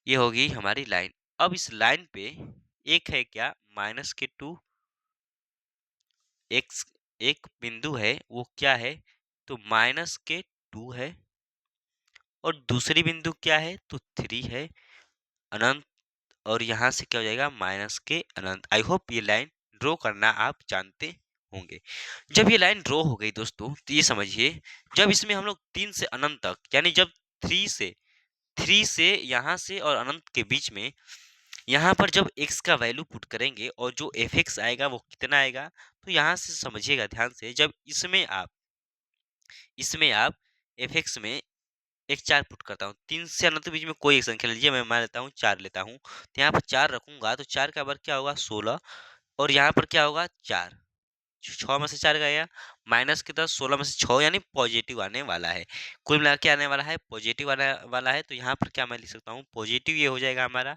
ये होगी हमारी लाइन। अब इस लाइन पे एक है क्या, माइनस के 2, एक्स एक बिंदु है वो क्या है, तो माइनस के 2 है, और दूसरी बिंदु क्या है, तो 3 है, अनंत। और यहाँ से क्या हो जाएगा, माइनस के अनंत। आई होप ये लाइन ड्रॉ करना आप जानते होंगे। जब ये लाइन ड्रॉ हो गई दोस्तों, तो ये समझिए जब इसमें हम लोग 3 से अनंत तक, यानी जब 3 से यहाँ से और अनंत के बीच में, यहाँ पर जब x का वैल्यू पुट करेंगे और जो fx आएगा वो कितना आएगा, तो यहाँ से समझिएगा ध्यान से, जब इसमें आप fx में एक 4 पुट करता हूँ, 3 से अनंत के बीच में कोई एक संख्या लीजिए, मैं मान लेता हूँ 4 लेता हूँ, तो यहाँ पर 4 रखूंगा तो 4 का वर्ग क्या होगा, 16, और यहाँ पर क्या होगा, 4, 6 में से 4 गया, माइनस के 10, 16 में से 6, यानी पॉजिटिव आने वाला है। कुल मिला के आने वाला है, पॉजिटिव आने वाला है, तो यहाँ पर क्या मैं लिख सकता हूँ, पॉजिटिव ये हो जाएगा हमारा।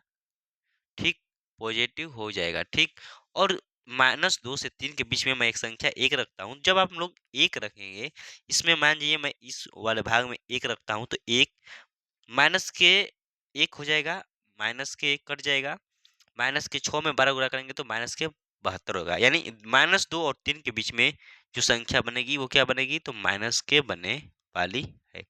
ठीक, पॉजिटिव हो जाएगा। ठीक, और -2 से 3 के बीच में मैं एक संख्या 1 रखता हूँ। जब आप लोग 1 रखेंगे, इसमें मान लीजिए मैं इस वाले भाग में 1 रखता हूँ, तो 1 माइनस के 1 हो जाएगा, माइनस के 1 कट जाएगा, माइनस के 6 में 12 गुणा करेंगे तो माइनस के 72 होगा, यानी -2 और 3 के बीच में जो संख्या बनेगी वो क्या बनेगी, तो माइनस के बने वाली है।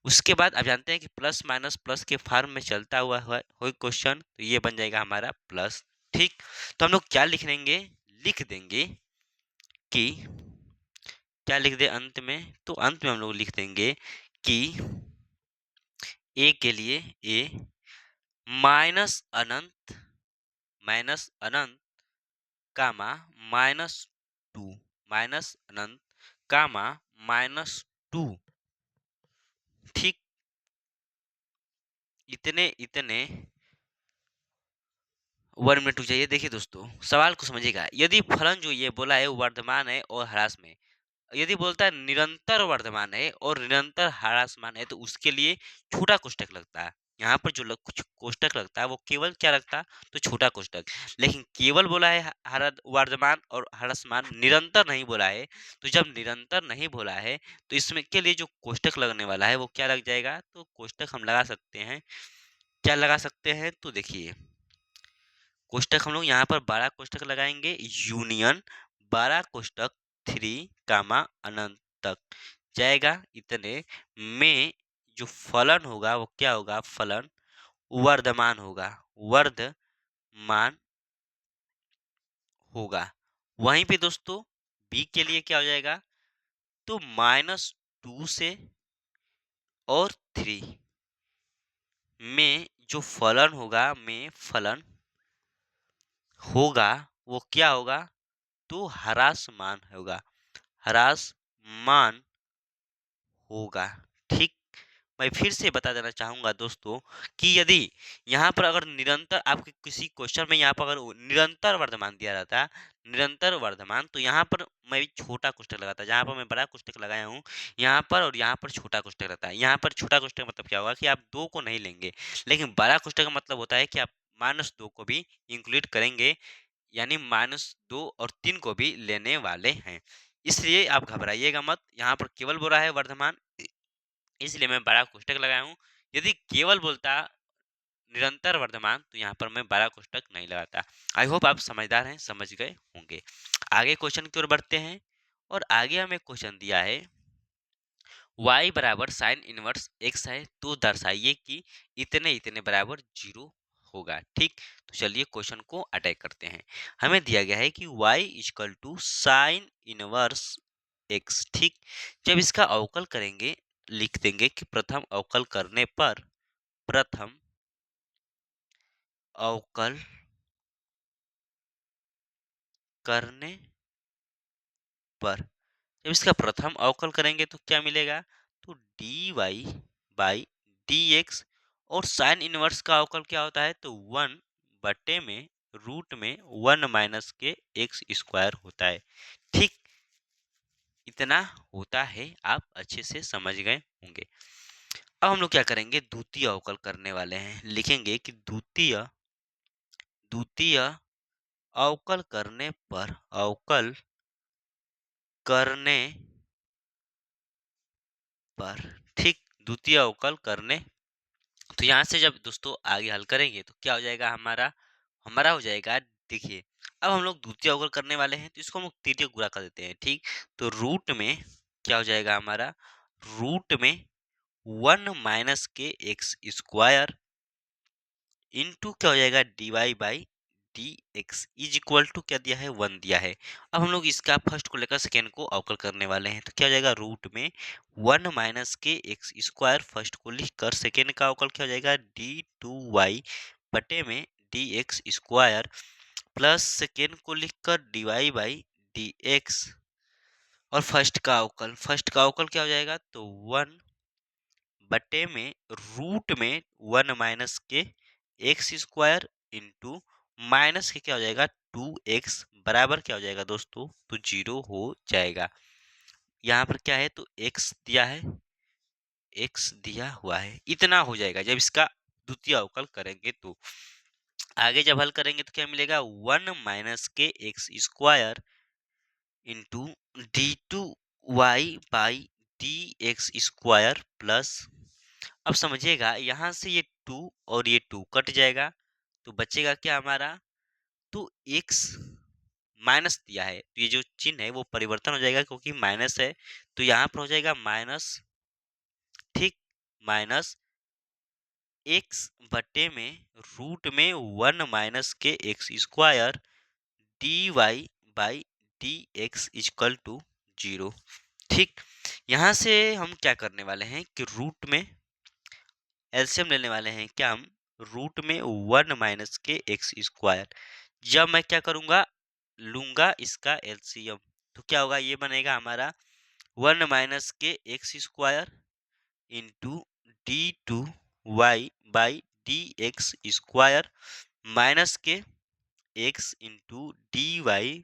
उसके बाद आप जानते हैं कि प्लस माइनस प्लस के फॉर्म में चलता हुआ कोई क्वेश्चन, तो ये बन जाएगा हमारा प्लस। ठीक, तो हम लोग क्या लिख देंगे, लिख देंगे कि क्या लिख दे अंत में, तो अंत में हम लोग लिख देंगे कि ए के लिए ए माइनस अनंत, कामा -2, माइनस अनंत कामा -2। ठीक, इतने इतने 1 मिनट रुक जाइए। देखिए दोस्तों, सवाल को समझिएगा, यदि फलन जो ये बोला है वो वर्धमान है और ह्रास में, यदि बोलता है निरंतर वर्धमान है और निरंतर ह्रासमान है, तो उसके लिए छोटा कोष्ठक लगता है। यहाँ पर जो कुछ कोष्ठक लगता है वो केवल क्या लगता है, तो छोटा कोष्ठक। लेकिन केवल बोला है वर्धमान और ह्रासमान, निरंतर नहीं बोला है। तो जब निरंतर नहीं बोला है तो इसमें के लिए जो कोष्ठक लगने वाला है वो क्या लग जाएगा, तो कोष्ठक हम लगा सकते हैं। क्या लगा सकते हैं, तो देखिए कोष्ठक हम लोग यहाँ पर 12 कोष्ठक लगाएंगे, यूनियन 12 कोष्ठक 3 कामा अनंत तक जाएगा। इतने में जो फलन होगा वो क्या होगा, फलन वर्धमान होगा, वर्धमान होगा। वहीं पे दोस्तों बी के लिए क्या हो जाएगा, तो -2 से और 3 में जो फलन होगा वो क्या होगा, तो ह्रासमान होगा, ह्रासमान होगा। ठीक, मैं फिर से बता देना चाहूंगा दोस्तों कि यदि यहाँ पर अगर निरंतर आपके किसी क्वेश्चन में यहाँ पर अगर निरंतर वर्धमान दिया रहता, निरंतर वर्धमान, तो यहाँ पर मैं भी छोटा कोष्ठक लगाता, जहाँ पर मैं बड़ा कोष्ठक लगाया हूँ यहाँ पर, और यहाँ पर छोटा कोष्ठक रहता है। यहाँ पर छोटा कोष्ठक मतलब क्या होगा कि आप 2 को नहीं लेंगे, लेकिन बड़ा कोष्ठक का मतलब होता है कि आप -2 को भी इंक्लूड करेंगे, यानी -2 और 3 को भी लेने वाले हैं। इसलिए आप घबराइएगा मत, यहाँ पर केवल बोला है वर्धमान, इसलिए मैं बड़ा कोष्ठक लगाया हूँ। यदि केवल बोलता निरंतर वर्धमान, तो यहाँ पर मैं बड़ा कोष्ठक नहीं लगाता। आई होप आप समझदार हैं, समझ गए होंगे। आगे क्वेश्चन की ओर बढ़ते हैं, और आगे हमें क्वेश्चन दिया है y बराबर साइन इनवर्स x है, तो दर्शाइए कि इतने इतने बराबर 0 होगा। ठीक, तो चलिए क्वेश्चन को अटैक करते हैं। हमें दिया गया है कि y equal to sine inverse x। ठीक, जब इसका अवकल करेंगे, लिख देंगे कि प्रथम अवकल करने पर, प्रथम अवकल करने पर जब इसका प्रथम अवकल करेंगे तो क्या मिलेगा, तो dy बाई dx, और साइन इनवर्स का अवकल क्या होता है, तो 1 में रूट में 1 - के एक्स स्क्वायर होता है। ठीक, इतना होता है, आप अच्छे से समझ गए होंगे। अब हम लोग क्या करेंगे, द्वितीय अवकल करने वाले हैं। लिखेंगे कि द्वितीय द्वितीय अवकल करने पर, अवकल करने पर, ठीक, द्वितीय अवकल करने, तो यहाँ से जब दोस्तों आगे हल करेंगे तो क्या हो जाएगा, हमारा हमारा हो जाएगा, देखिए अब हम लोग द्वितीय अवकल करने वाले हैं तो इसको हम लोग तृतीय गुणा कर देते हैं। ठीक, तो रूट में क्या हो जाएगा हमारा, रूट में 1 - के एक्स स्क्वायर इनटू क्या हो जाएगा, D Y by D X is equal to क्या दिया है, 1 दिया है। अब हम लोग इसका फर्स्ट को लेकर सेकेंड को अवकल करने वाले हैं, तो क्या हो जाएगा, रूट में 1 - के एक्स स्क्वायर फर्स्ट को लिख कर सेकेंड का अवकल क्या हो जाएगा, d2y बटे में dx स्क्वायर, प्लस सेकेंड को लिखकर dy बाई dx, और फर्स्ट का अवकल क्या हो जाएगा, तो 1 रूट में 1 - के एक्स स्क्वायर इंटू माइनस के क्या हो जाएगा, 2x बराबर क्या हो जाएगा दोस्तों, तो 0 हो जाएगा। यहाँ पर क्या है, तो x दिया हुआ है, इतना हो जाएगा। जब इसका द्वितीय अवकल करेंगे तो आगे जब हल करेंगे तो क्या मिलेगा, 1 - के X square into d2y/dx square plus, अब समझिएगा यहाँ से ये 2 और ये 2 कट जाएगा, तो बचेगा क्या हमारा, तो x माइनस दिया है तो ये जो चिन्ह है वो परिवर्तन हो जाएगा क्योंकि माइनस है, तो यहाँ पर हो जाएगा माइनस, ठीक, माइनस x बटे में रूट में 1 - के X square dy by D X is equal to 0। ठीक, यहाँ से हम क्या करने वाले हैं कि रूट में एलसीएम लेने वाले हैं, क्या हम रूट में 1 - के एक्स स्क्वायर, जब मैं क्या करूंगा, लूंगा इसका एलसीएम, तो क्या होगा, ये बनेगा हमारा 1 - के X square into d2y/dx square minus के x into dy by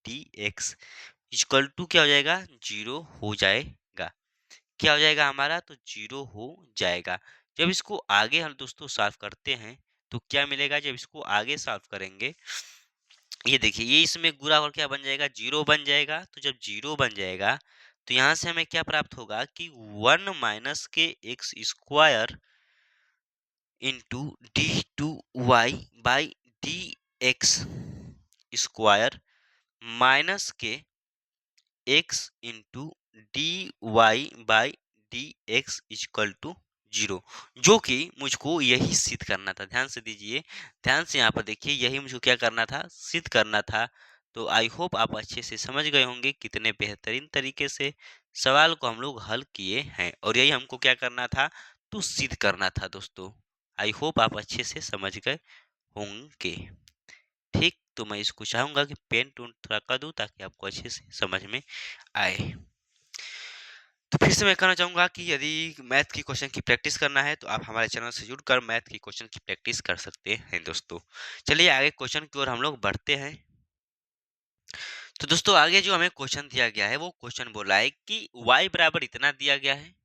D X equal to क्या हो जाएगा, 0 हो जाएगा। क्या हो जाएगा हमारा, तो 0 हो जाएगा। जब इसको आगे हम दोस्तों साफ करते हैं तो क्या मिलेगा, जब इसको आगे साफ करेंगे, ये देखिए ये इसमें गुणा और क्या बन जाएगा, 0 बन जाएगा। तो जब 0 बन जाएगा तो यहाँ से हमें क्या प्राप्त होगा कि 1 - के X square into d2y/dx square minus के x into D Y by D X is equal to 0, जो कि मुझको यही सिद्ध करना था। ध्यान से दीजिए, ध्यान से यहाँ पर देखिए, यही मुझको क्या करना था, सिद्ध करना था। तो आई होप आप अच्छे से समझ गए होंगे कितने बेहतरीन तरीके से सवाल को हम लोग हल किए हैं, और यही हमको क्या करना था, तो सिद्ध करना था दोस्तों। आई होप आप अच्छे से समझ गए होंगे। ठीक, तो मैं इसको चाहूंगा कि पेन टून थोड़ा कर दूं ताकि आपको अच्छे से समझ में आए। तो फिर से मैं कहना चाहूंगा कि यदि मैथ की क्वेश्चन की प्रैक्टिस करना है तो आप हमारे चैनल से जुड़कर मैथ की क्वेश्चन की प्रैक्टिस कर सकते हैं दोस्तों। चलिए आगे क्वेश्चन की ओर हम लोग बढ़ते हैं। तो दोस्तों आगे जो हमें क्वेश्चन दिया गया है वो क्वेश्चन बोला है कि y बराबर इतना दिया गया है,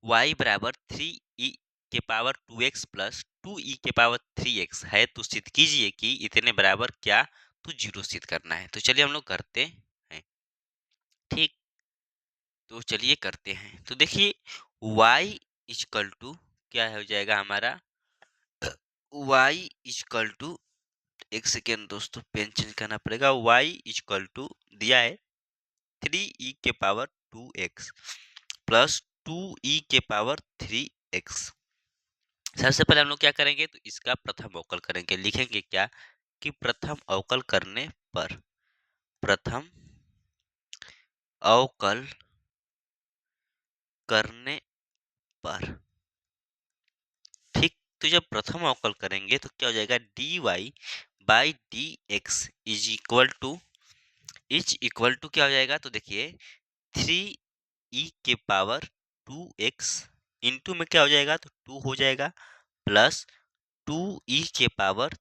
y बराबर 3e⁻² प्लस 2e⁻³ है, तो सिद्ध कीजिए कि इतने बराबर क्या, तो 0 सिद्ध करना है। तो चलिए हम लोग करते हैं। ठीक, तो चलिए करते हैं। तो देखिए y इजकल टू क्या हो जाएगा हमारा, y इजकल टू, एक सेकेंड दोस्तों पेन चेंज करना पड़ेगा, y इजकल टू दिया है 3e⁻² प्लस 2e⁻³ सबसे पहले हम लोग क्या करेंगे, तो इसका प्रथम अवकल करेंगे। लिखेंगे क्या कि प्रथम अवकल करने पर, प्रथम अवकल करने पर, ठीक, तो जब प्रथम अवकल करेंगे तो क्या हो जाएगा, dy by D X is equal to is equal to क्या हो जाएगा, तो देखिए 3e⁻²x इंटू में क्या हो जाएगा, तो 2 हो जाएगा, प्लस 2e⁻³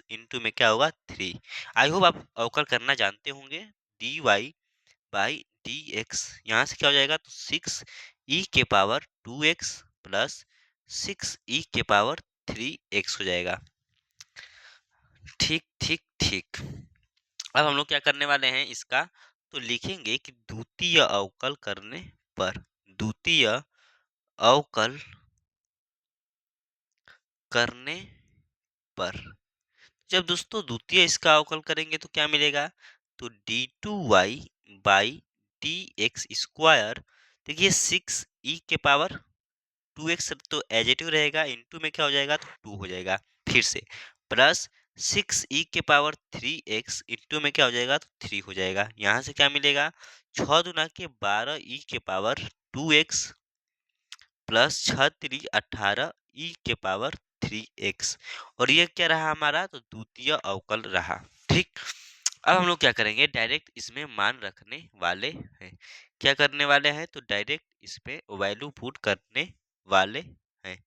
इंटू में क्या होगा 3। आई होप आप अवकल करना जानते होंगे। dy/dx यहाँ से क्या हो जाएगा, तो 6e⁻² प्लस 6e⁻³ हो जाएगा। ठीक ठीक ठीक। अब हम लोग क्या करने वाले हैं इसका, तो लिखेंगे कि द्वितीय अवकल करने पर, द्वितीय अवकल करने पर जब दोस्तों द्वितीय इसका अवकल करेंगे तो क्या मिलेगा, तो d2y/dx²। देखिए 6e⁻²x तो एजेटिव रहेगा, इंटू में क्या हो जाएगा, तो 2 हो जाएगा, फिर से प्लस 6e⁻³ इंटू में क्या हो जाएगा, तो 3 हो जाएगा। यहाँ से क्या मिलेगा, 6 दूना के 12e⁻²x प्लस 6×3 = 18e⁻³ और ये क्या रहा हमारा, तो द्वितीय अवकल रहा। ठीक, अब हम लोग क्या करेंगे, डायरेक्ट इसमें मान रखने वाले हैं। क्या करने वाले हैं, तो डायरेक्ट इसमें वैल्यू पुट करने वाले हैं।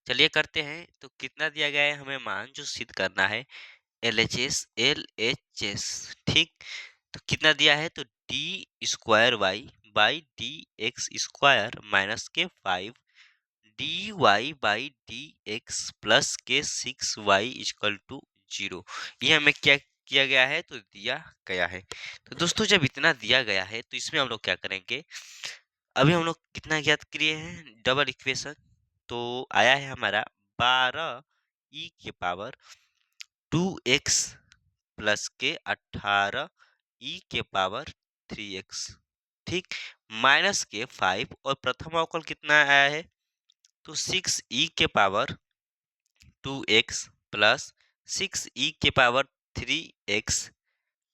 चलिए करते हैं। तो कितना दिया गया है, हमें मान जो सिद्ध करना है, एल एच एस। ठीक, तो कितना दिया है, तो d²y/dx² माइनस के 5 dy/dx प्लस के 6y = 0। ये हमें क्या किया गया है, तो दिया गया है। तो दोस्तों जब इतना दिया गया है तो इसमें हम लोग क्या करेंगे, अभी हम लोग कितना ज्ञात किए हैं, डबल इक्वेशन। तो आया है हमारा 12e⁻² प्लस के 18e⁻³ ठीक, माइनस के 5 और प्रथम अवकल कितना आया है, तो 6e⁻² प्लस 6e⁻³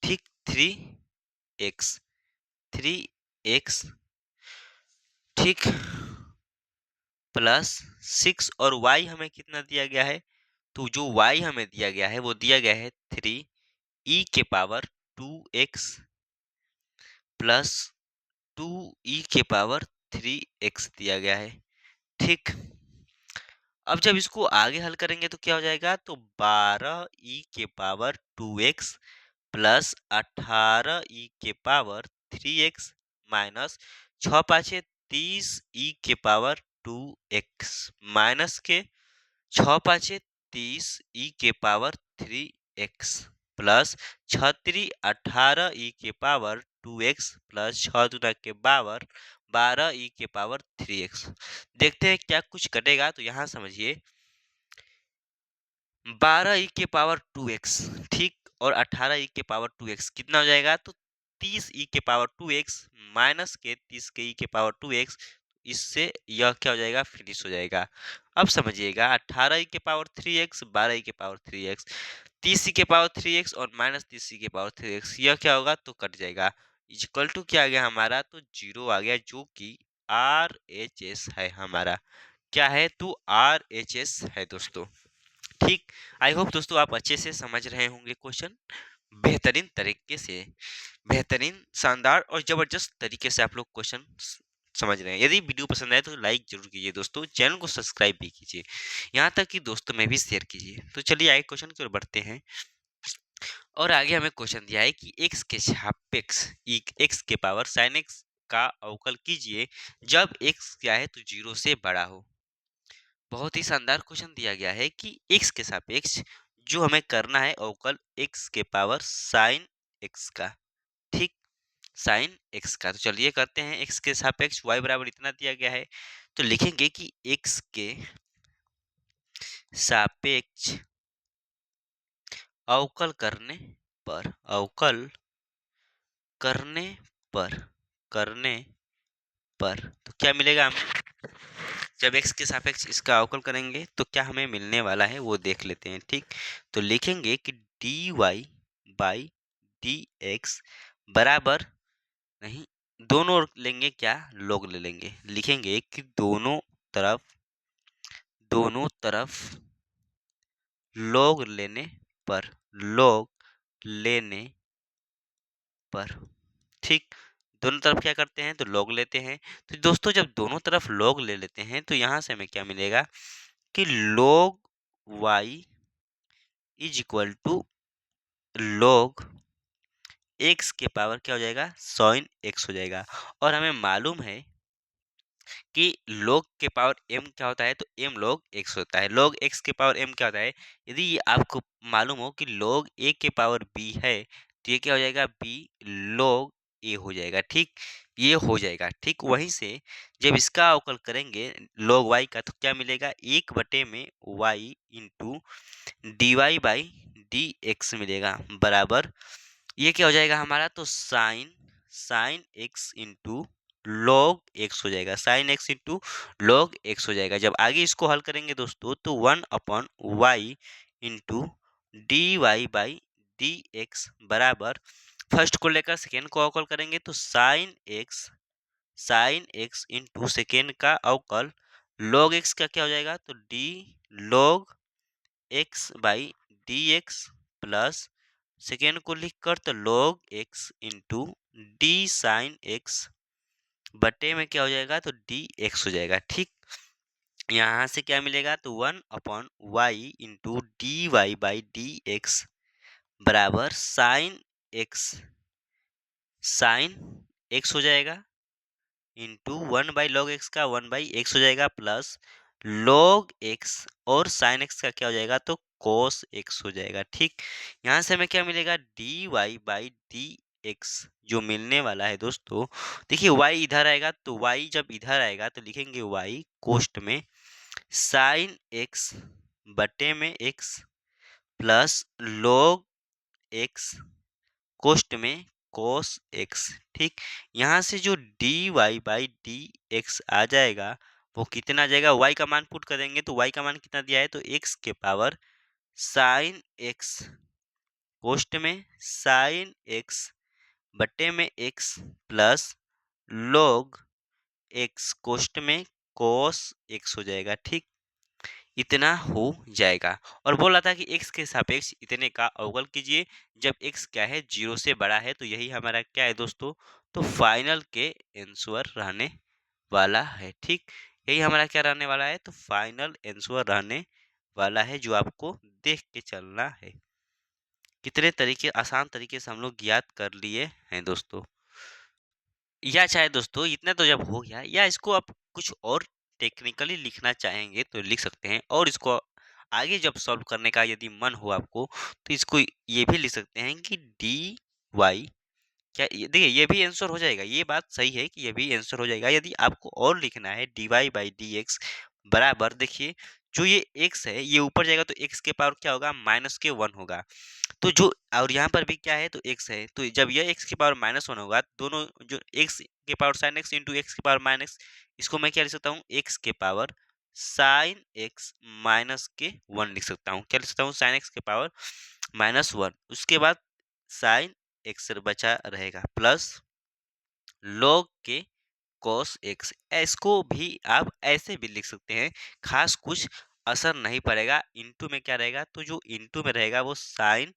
ठीक, 3x 3x ठीक, प्लस 6 और y हमें कितना दिया गया है, तो जो y हमें दिया गया है वो दिया गया है 3e⁻²x प्लस 2e⁻³ दिया गया है। ठीक, अब जब इसको आगे हल करेंगे तो क्या हो जाएगा, तो 12e⁻² plus 18e⁻³ minus 6×5 = 30e⁻²x minus के 6×5 = 30e⁻³ plus 6×3 = 18e⁻²x plus 6×2 = 12e⁻³ देखते हैं क्या कुछ कटेगा, तो यहाँ समझिए 12e⁻²x ठीक, और 18e⁻²x कितना हो जाएगा, तो 30e⁻²x माइनस के 30e⁻²x, इससे यह क्या हो जाएगा, फिनिश हो जाएगा। अब समझिएगा 18e⁻³ 12e⁻³ 30e⁻³ और माइनस 30e⁻³ यह क्या होगा, तो कट जाएगा, इक्वल टू क्या आ गया हमारा, तो 0 आ गया, जो कि RHS है हमारा। क्या है, तो RHS है दोस्तों। ठीक, आई होप दोस्तों आप अच्छे से समझ रहे होंगे क्वेश्चन, बेहतरीन तरीके से, बेहतरीन शानदार और जबरदस्त तरीके से आप लोग क्वेश्चन समझ रहे हैं। यदि वीडियो पसंद आए तो लाइक जरूर कीजिए दोस्तों, चैनल को सब्सक्राइब भी कीजिए, यहाँ तक कि दोस्तों में भी शेयर कीजिए। तो चलिए आगे क्वेश्चन की ओर बढ़ते हैं। और आगे हमें क्वेश्चन दिया है कि x के सापेक्ष x के पावर sin x का अवकल कीजिए जब x क्या है, तो 0 से बड़ा हो। बहुत ही शानदार क्वेश्चन दिया गया है कि x के सापेक्ष जो हमें करना है अवकल x के पावर साइन x का। ठीक, साइन x का, तो चलिए करते हैं। x के सापेक्ष y बराबर इतना दिया गया है, तो लिखेंगे कि x के सापेक्ष अवकल करने पर, अवकल करने पर, करने पर तो क्या मिलेगा हमें, जब x के सापेक्ष इसका अवकल करेंगे तो क्या हमें मिलने वाला है वो देख लेते हैं। ठीक, तो लिखेंगे कि dy/dx बराबर, नहीं, दोनों ओर लेंगे क्या, log ले लेंगे, लिखेंगे कि दोनों तरफ log लेने पर, log लेने पर। ठीक, दोनों तरफ क्या करते हैं तो log लेते हैं। तो दोस्तों जब दोनों तरफ log ले लेते हैं तो यहाँ से हमें क्या मिलेगा कि log y is equal to log x के पावर क्या हो जाएगा sin x हो जाएगा। और हमें मालूम है कि log के पावर m क्या होता है तो m log x होता है। log x के पावर m क्या होता है, यदि ये आपको मालूम हो कि log a के पावर b है तो ये क्या हो जाएगा b log a हो जाएगा। ठीक, ये हो जाएगा। ठीक, वहीं से जब इसका अवकल करेंगे log y का तो क्या मिलेगा 1 में y into D Y by D X मिलेगा बराबर ये क्या हो जाएगा हमारा तो sine X into log X हो जाएगा। Sine X into log X हो जाएगा। जब आगे इसको हल करेंगे दोस्तों तो 1/y into D Y by D X बराबर फर्स्ट को लेकर सेकेंड को अवकल करेंगे तो साइन एक्स इंटू सेकेंड का अवकल लॉग एक्स का क्या हो जाएगा तो D log x by D X plus second को लिखकर तो log x into D sine x बटे में क्या हो जाएगा तो डी एक्स हो जाएगा। ठीक, यहाँ से क्या मिलेगा तो 1/y into D Y by D X बराबर साइन एक्स हो जाएगा इंटू 1/log x का 1/x हो जाएगा प्लस log x और sin x का क्या हो जाएगा तो cos x हो जाएगा। ठीक, यहाँ से हमें क्या मिलेगा dy बाई डी एक्स जो मिलने वाला है दोस्तों। देखिए y इधर आएगा तो y जब इधर आएगा तो लिखेंगे y कोष्ट में sin x बटे में x प्लस log x कोष्ट में cos x। ठीक, यहाँ से जो dy बाई डी एक्स आ जाएगा वो कितना आ जाएगा y का मान पुट करेंगे तो y का मान कितना दिया है तो x के पावर साइन x कोष्ट में साइन x बटे में x प्लस log x कोष्ट में cos x हो जाएगा। ठीक, इतना हो जाएगा और बोल रहा था कि x के सापेक्ष इतने का अवकल कीजिए जब x क्या है 0 से बड़ा है। तो यही हमारा क्या है दोस्तों तो फाइनल के आंसर रहने वाला है। ठीक, यही हमारा क्या रहने वाला है तो फाइनल आंसर रहने वाला है जो आपको देख के चलना है। कितने तरीके आसान तरीके से हम लोग ज्ञात कर लिए हैं दोस्तों। या चाहे दोस्तों इतना तो जब हो गया या इसको आप कुछ और टेक्निकली लिखना चाहेंगे तो लिख सकते हैं और इसको आगे जब सॉल्व करने का यदि मन हो आपको तो इसको ये भी लिख सकते हैं कि डी वाई क्या देखिए ये भी आंसर हो जाएगा। ये बात सही है कि ये भी आंसर हो जाएगा। यदि आपको और लिखना है D Y by D X बराबर देखिए जो ये x है ये ऊपर जाएगा तो x के पावर क्या होगा -1 होगा। तो जो और यहाँ पर भी क्या है तो x है तो जब यह x की पावर -1 होगा दोनों जो x के power sine x into x की पावर माइनस इसको मैं क्या लिख सकता हूँ x के पावर साइन x माइनस के 1 लिख सकता हूँ। क्या लिख सकता हूँ साइन x के पावर -1 उसके बाद साइन x बचा रहेगा प्लस log के cos x। इसको भी आप ऐसे भी लिख सकते हैं खास कुछ असर नहीं पड़ेगा। इंटू में क्या रहेगा तो जो इंटू में रहेगा वो साइन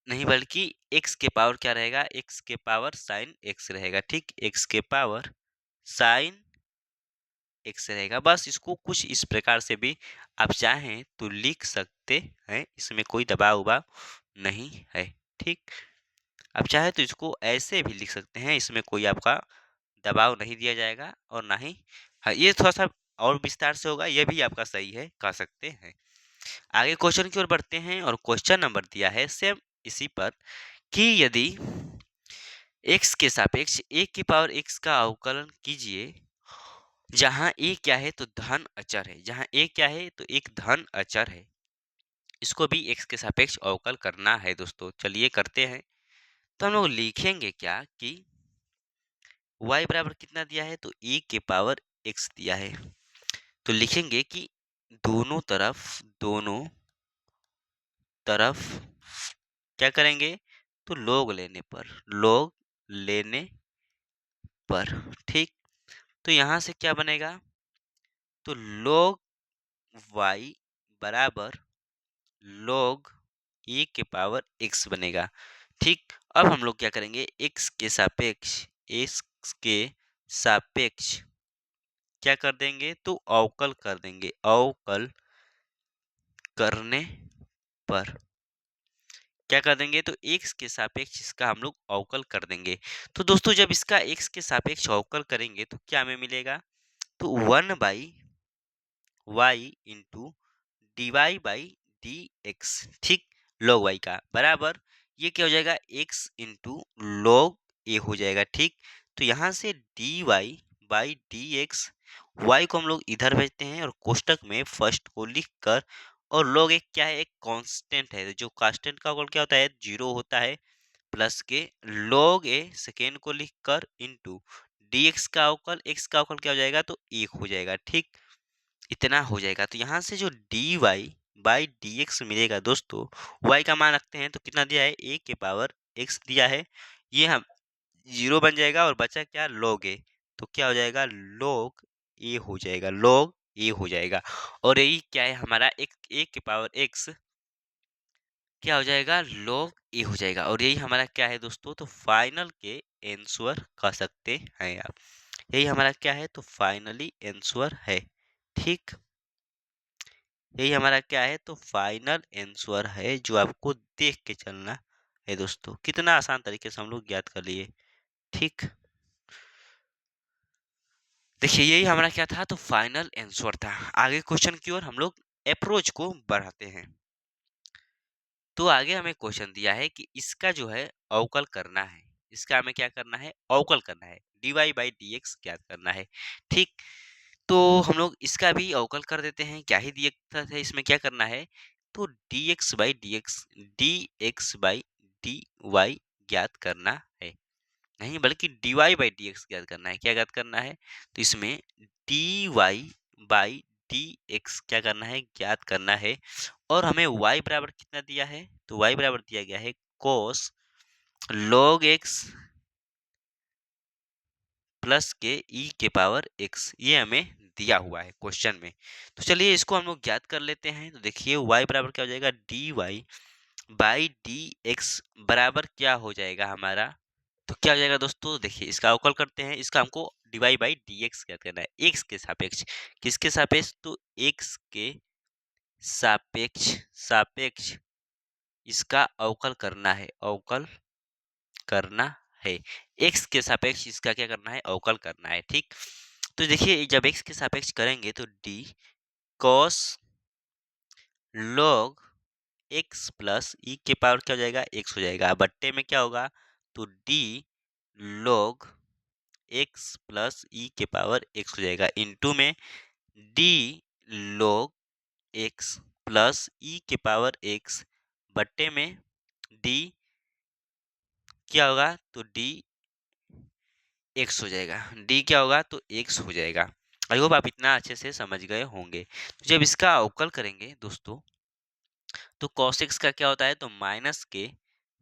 नहीं बल्कि x के पावर क्या रहेगा x के पावर साइन x रहेगा। ठीक, x के पावर साइन x रहेगा। बस इसको कुछ इस प्रकार से भी आप चाहें तो लिख सकते हैं, इसमें कोई दबाव उबाव नहीं है। ठीक, आप चाहे तो इसको ऐसे भी लिख सकते हैं, इसमें कोई आपका दबाव नहीं दिया जाएगा और ना ही हाँ ये थोड़ा सा और विस्तार से होगा ये भी आपका सही है कह सकते हैं। आगे क्वेश्चन की ओर बढ़ते हैं और क्वेश्चन नंबर दिया है सेम इसी पर कि यदि x के सापेक्ष a की पावर x का अवकलन कीजिए जहां a क्या है तो धन अचर है। जहां a क्या है तो एक धन अचर है इसको भी x के सापेक्ष अवकल करना है दोस्तों। चलिए करते हैं। तो हम लोग लिखेंगे क्या कि y बराबर कितना दिया है तो a के पावर x दिया है तो लिखेंगे कि दोनों तरफ क्या करेंगे तो log लेने पर। ठीक, तो यहाँ से क्या बनेगा तो log y बराबर log a के पावर x बनेगा। ठीक। अब हम लोग क्या करेंगे, एक्स के सापेक्ष क्या कर देंगे, तो अवकल कर देंगे। अवकल करने पर क्या कर देंगे, तो एक्स के सापेक्ष इसका हम लोग अवकल कर देंगे। तो दोस्तों जब इसका एक्स के सापेक्ष अवकल करेंगे तो क्या हमें मिलेगा, तो 1/y इंटू dy/डी एक्स, ठीक, log y का बराबर ये क्या हो जाएगा, x इंटू log a हो जाएगा, ठीक। तो यहाँ से dy/dx, y को हम लोग इधर भेजते हैं और कोष्टक में फर्स्ट को लिख कर, और log एक क्या है, एक कांस्टेंट है, जो कांस्टेंट का अवकल क्या होता है, जीरो होता है, प्लस के log a सेकेंड को लिख कर इंटू dx का अवकल, x का अवकल क्या हो जाएगा, तो एक हो जाएगा, ठीक। इतना हो जाएगा। तो यहाँ से जो dy/dx मिलेगा दोस्तों, y का मान रखते हैं तो कितना दिया है, a के पावर x दिया है, ये हम जीरो बन जाएगा और बचा क्या, log a, तो क्या हो जाएगा, log a हो जाएगा, log a हो जाएगा। और यही क्या है हमारा, एक a के पावर x क्या हो जाएगा, log a हो जाएगा। और यही हमारा क्या है दोस्तों, तो फाइनल के आंसर कह सकते हैं आप। यही हमारा क्या है, तो फाइनली आंसर है, ठीक। यही हमारा क्या है, तो फाइनल आंसर है, जो आपको देख के चलना है दोस्तों। कितना आसान तरीके से हम लोग ज्ञात कर लिए, ठीक। देखिए यही हमारा क्या था, तो फाइनल आंसर था। आगे क्वेश्चन की ओर हम लोग अप्रोच को बढ़ाते हैं। तो आगे हमें क्वेश्चन दिया है कि इसका जो है अवकल करना है, इसका हमें क्या करना है, अवकल करना है, dy/dx ज्ञात करना है, ठीक। तो हम लोग इसका भी अवकल कर देते हैं। क्या ही दिया था, इसमें क्या करना है, तो dx/dy ज्ञात करना है, नहीं बल्कि dy/dx ज्ञात करना है। क्या ज्ञात करना है, तो इसमें dy/dx क्या करना है, ज्ञात करना है। और हमें y बराबर कितना दिया है, तो y बराबर दिया गया है cos log x प्लस के e के पावर x, ये हमें दिया हुआ है क्वेश्चन में। तो चलिए इसको हम लोग ज्ञात कर लेते हैं। तो देखिए y बराबर क्या हो जाएगा, dy/dx बराबर क्या हो जाएगा हमारा, तो क्या हो जाएगा दोस्तों, देखिए इसका अवकल करते हैं। इसका हमको dy/dx ज्ञात करना है, x के सापेक्ष, किसके सापेक्ष, तो x के सापेक्ष, सापेक्ष इसका अवकल करना है, अवकल करना है। x के सापेक्ष इसका क्या करना है, अवकल करना है, ठीक। तो देखिए जब x के सापेक्ष करेंगे तो d cos log x plus e के पावर क्या हो जाएगा, x हो जाएगा। बट्टे में क्या होगा, तो d log x plus e के पावर x हो जाएगा, इंटू में d log x plus e के पावर x, बट्टे में d क्या होगा, तो d x हो जाएगा, d क्या होगा, तो x हो जाएगा। आई होप आप इतना अच्छे से समझ गए होंगे। तो जब इसका अवकल करेंगे दोस्तों, तो cos x का क्या होता है, तो माइनस के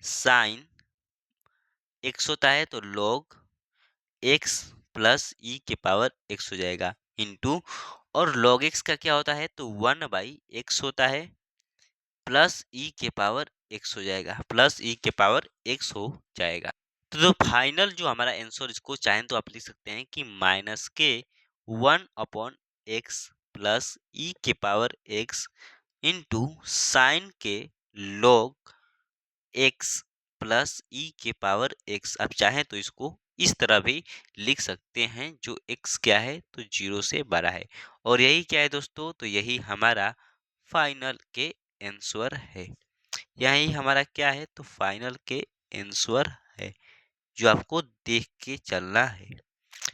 साइन x होता है, तो log x प्लस e के पावर x हो जाएगा, इंटू, और log x का क्या होता है, तो 1/x होता है, प्लस e के पावर x हो जाएगा, प्लस e के पावर x हो जाएगा। तो जो फाइनल जो हमारा आंसर, इसको चाहें तो आप लिख सकते हैं कि माइनस के 1/x प्लस e के पावर x इंटू साइन के log x प्लस e के पावर x। आप चाहें तो इसको इस तरह भी लिख सकते हैं, जो x क्या है, तो जीरो से बड़ा है। और यही क्या है दोस्तों, तो यही हमारा फाइनल के आंसर है। यही हमारा क्या है, तो फाइनल के आंसर है, जो आपको देख के चलना है,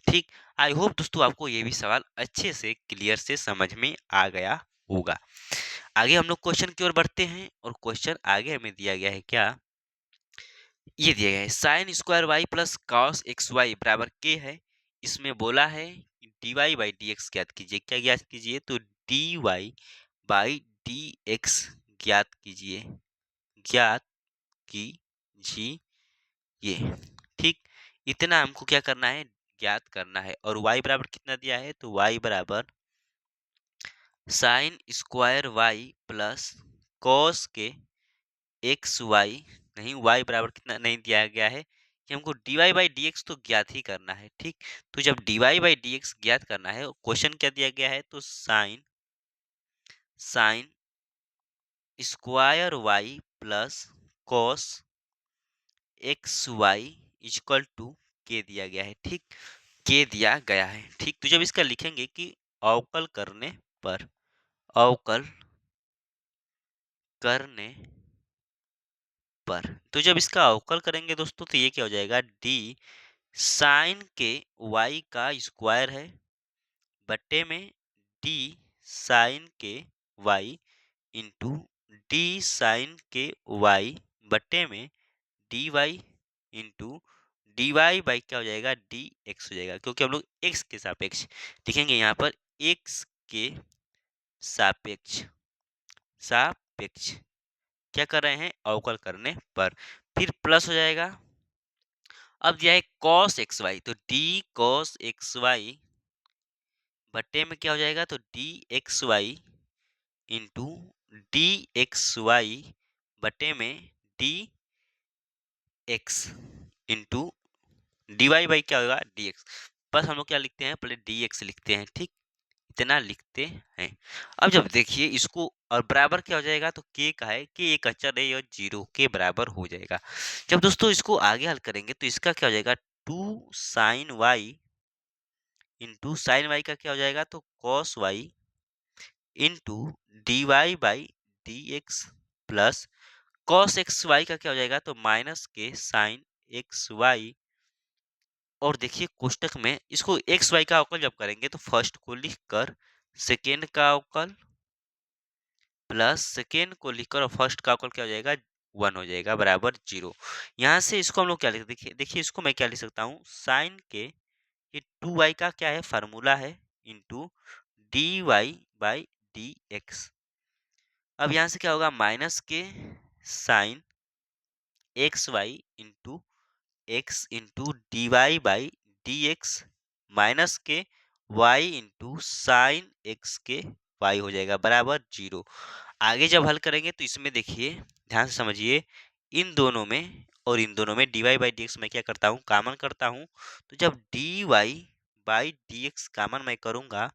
ठीक। आई होप दोस्तों आपको ये भी सवाल अच्छे से क्लियर से समझ में आ गया होगा। आगे हम लोग क्वेश्चन की ओर बढ़ते हैं, और क्वेश्चन आगे हमें दिया गया है क्या, ये दिया गया है sine square Y plus cos X Y बराबर के है। इसमें बोला है D Y by D X ज्ञात कीजिए। क्या ज्ञात कीजिए, तो D Y by D X ज्ञात कीजिए, ज्ञात कीजिए, ठीक। इतना हमको क्या करना है, ज्ञात करना है। और y बराबर कितना दिया है, तो y बराबर sine square Y plus cos के एक्स वाई नहीं, y बराबर कितना नहीं दिया गया है कि हमको dy बाई dx तो ज्ञात ही करना है, ठीक। तो जब dy बाई dx ज्ञात करना है, क्वेश्चन क्या दिया गया है, तो sine sine square y plus cos X Y equal to के दिया गया है, ठीक। के दिया गया है, ठीक। तो जब इसका लिखेंगे कि अवकल करने पर, अवकल करने पर, तो जब इसका अवकल करेंगे दोस्तों तो ये क्या हो जाएगा, डी साइन के y का स्क्वायर है बट्टे में डी साइन के y इंटू डी साइन के y बट्टे में D Y into D Y by क्या हो जाएगा, डी एक्स हो जाएगा, क्योंकि हम लोग एक्स के सापेक्ष लिखेंगे यहाँ पर, एक्स के सापेक्ष सापेक्ष क्या कर रहे हैं, अवकल करने पर, फिर प्लस हो जाएगा। अब दिया है cos एक्स वाई, तो डी cos एक्स वाई बट्टे में क्या हो जाएगा, तो D X Y into D X Y बट्टे में D X into D Y by क्या होगा, डी एक्स। बस हम लोग क्या लिखते हैं, पहले डी एक्स लिखते हैं, ठीक। इतना लिखते हैं। अब जब देखिए इसको और बराबर क्या हो जाएगा, तो के का है, के एक अचर है और जीरो के बराबर हो जाएगा। जब दोस्तों इसको आगे हल करेंगे तो इसका क्या हो जाएगा, two sine Y into sine Y का क्या हो जाएगा, तो cos Y into D Y by D X plus cos X Y का क्या हो जाएगा, तो माइनस के साइन एक्स वाई। और देखिए कोष्टक में इसको एक्स वाई का अवकल जब करेंगे तो फर्स्ट को लिख कर सेकेंड का अवकल प्लस सेकेंड को लिखकर और फर्स्ट का अवकल क्या हो जाएगा, वन हो जाएगा बराबर जीरो। यहाँ से इसको हम लोग क्या लिख, देखिए देखिए इसको मैं क्या लिख सकता हूँ, साइन के ये टू वाई का क्या है, फार्मूला है into D Y by D X. अब यहाँ से क्या होगा, माइनस के sine X Y into X into D Y by D X minus के वाई इंटू साइन एक्स के वाई हो जाएगा बराबर जीरो। आगे जब हल करेंगे तो इसमें देखिए ध्यान से समझिए, इन दोनों में और इन दोनों में D Y by D X मैं क्या करता हूँ, कामन करता हूँ। तो जब D Y by D X common मैं करूँगा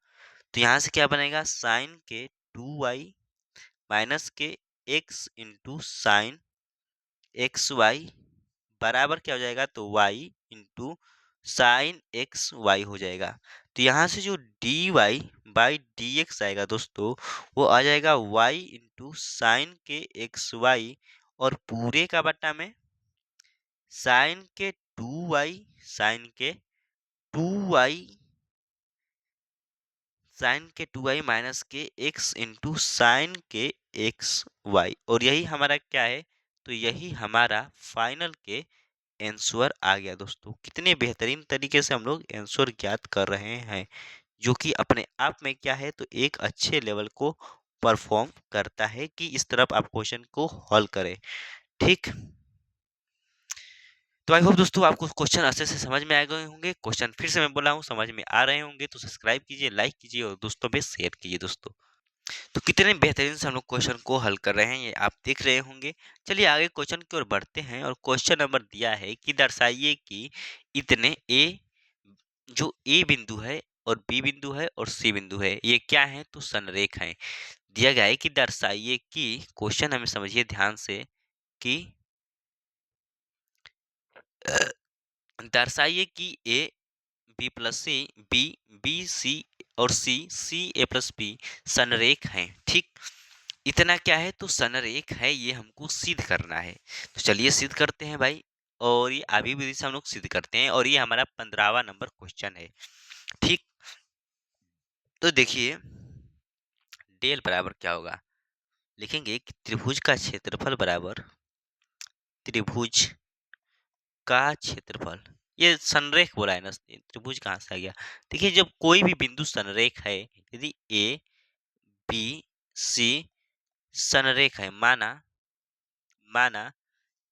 तो यहाँ से क्या बनेगा, साइन के टू वाई माइनस के X into sine X Y बराबर क्या हो जाएगा, तो y into sine X Y हो जाएगा। तो यहाँ से जो D Y by D X आएगा दोस्तों, वो आ जाएगा y इंटू साइन के एक्स वाई और पूरे का बट्टा में साइन के टू वाई साइन के टू वाई साइन के टू वाई माइनस के एक्स इंटू साइन के एक्स वाई। और यही हमारा क्या है, तो यही हमारा फाइनल के आंसर आ गया दोस्तों। कितने बेहतरीन तरीके से हम लोग आंसर ज्ञात कर रहे हैं, जो कि अपने आप में क्या है, तो एक अच्छे लेवल को परफॉर्म करता है कि इस तरफ आप क्वेश्चन को हल करें, ठीक। तो आई होप दोस्तों आपको क्वेश्चन अच्छे से समझ में आ गए होंगे। क्वेश्चन फिर से मैं बोला हूँ, समझ में आ रहे होंगे तो सब्सक्राइब कीजिए, लाइक कीजिए और दोस्तों पे शेयर कीजिए दोस्तों। तो कितने बेहतरीन से हम लोग क्वेश्चन को हल कर रहे हैं, ये आप देख रहे होंगे। चलिए आगे क्वेश्चन की ओर बढ़ते हैं और क्वेश्चन नंबर दिया है कि दर्शाइए कि इतने ए जो ए बिंदु है और बी बिंदु है और सी बिंदु है, ये क्या है, तो संरेख है। दिया गया है कि दर्शाइए कि, क्वेश्चन हमें समझिए ध्यान से कि दर्शाइए कि A B plus C B B C और सी सी ए प्लस बी संरेख हैं, ठीक। इतना क्या है, तो संरेख है, ये हमको सिद्ध करना है। तो चलिए सिद्ध करते हैं भाई। और ये अभी विधि से हम लोग सिद्ध करते हैं और ये हमारा 15वां नंबर क्वेश्चन है, ठीक। तो देखिए डेल बराबर क्या होगा, लिखेंगे कि त्रिभुज का क्षेत्रफल बराबर त्रिभुज का क्षेत्रफल। ये संरेख बोला है ना, त्रिभुज कहाँ से आ गया। देखिए जब कोई भी बिंदु संरेख है, यदि ए बी सी संरेख है, माना माना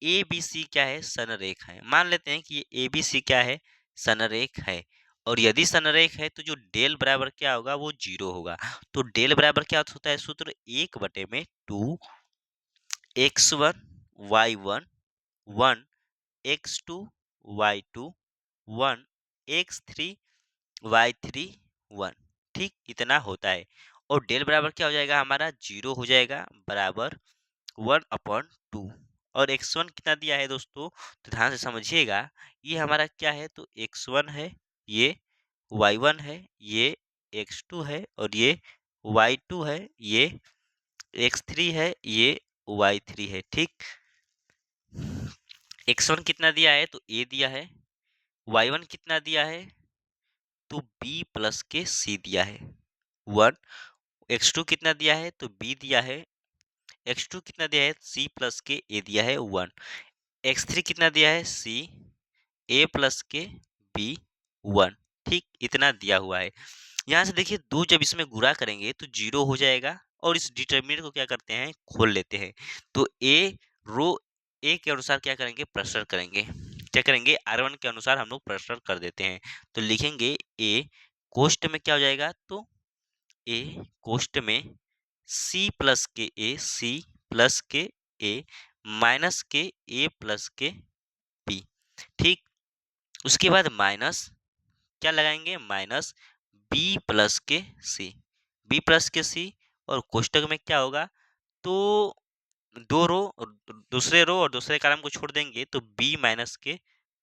ए बी सी क्या है, संरेख है। मान लेते हैं कि ये ए बी सी क्या है, संरेख है। और यदि संरेख है तो जो डेल बराबर क्या होगा, वो जीरो होगा। तो डेल बराबर क्या होता है, सूत्र एक बटे में to x1 y1 1 x2 y2 1 x3 y3 1। ठीक, इतना होता है। और डेल बराबर क्या हो जाएगा हमारा, 0 हो जाएगा, बराबर 1/2। और x1 कितना दिया है दोस्तों, तो ध्यान से समझिएगा। ये हमारा क्या है, तो x1 है, ये y1 है, ये x2 है, और ये y2 है, ये x3 है, ये y3 है। ठीक, x1 कितना दिया है, तो a दिया है। y1 कितना दिया है, तो b प्लस के c दिया है 1। x2 कितना दिया है, तो b दिया है। x2 कितना दिया है, c प्लस के a दिया है 1। x3 कितना दिया है, c a प्लस के b 1। ठीक, इतना दिया हुआ है। यहाँ से देखिए, दो जब इसमें गुणा करेंगे तो 0 हो जाएगा। और इस डिटर्मिनेंट को क्या करते हैं, खोल लेते हैं। तो ए रो ए के अनुसार क्या करेंगे, प्रश्न करेंगे। क्या करेंगे, R1 के अनुसार हम लोग प्रश्न कर देते हैं। तो लिखेंगे ए कोष्ट में क्या हो जाएगा, तो ए कोष्ट में सी प्लस के ए, सी प्लस के ए माइनस के ए प्लस के बी। ठीक, उसके बाद माइनस क्या लगाएंगे, माइनस बी प्लस के सी, बी प्लस के सी। और कोष्टक में क्या होगा, तो दो रो और दूसरे रो और दूसरे कॉलम को छोड़ देंगे तो बी माइनस के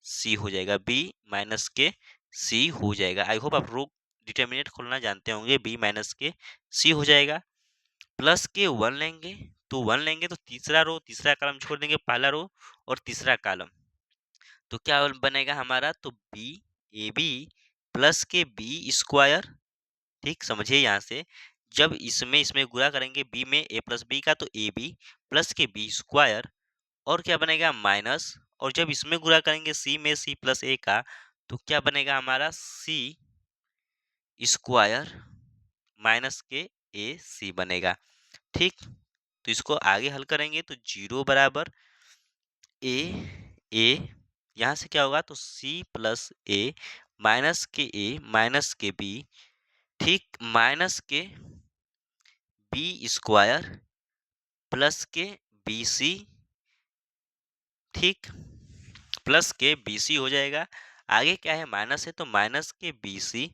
सी हो जाएगा, बी माइनस के सी हो जाएगा। आई होप आप रो डिटर्मिनेंट खोलना जानते होंगे। बी माइनस के सी हो जाएगा, प्लस के 1 लेंगे, तो 1 लेंगे तो तीसरा रो तीसरा कॉलम छोड़ देंगे, पहला रो और तीसरा कॉलम। तो क्या बनेगा हमारा, तो बी ए बी प्लस के बी स्क्वायर। ठीक, समझिए यहाँ से, जब इसमें इसमें गुणा करेंगे बी में ए प्लस बी का, तो ए बी प्लस के बी स्क्वायर। और क्या बनेगा, माइनस। और जब इसमें गुणा करेंगे सी में सी प्लस ए का, तो क्या बनेगा हमारा, सी स्क्वायर माइनस के ए सी बनेगा। ठीक, तो इसको आगे हल करेंगे तो 0 बराबर ए ए, यहाँ से क्या होगा, तो सी प्लस ए माइनस के बी। ठीक, माइनस के बी स्क्वायर प्लस के बी सी। ठीक, प्लस के बी सी हो जाएगा। आगे क्या है, माइनस है, तो माइनस के B C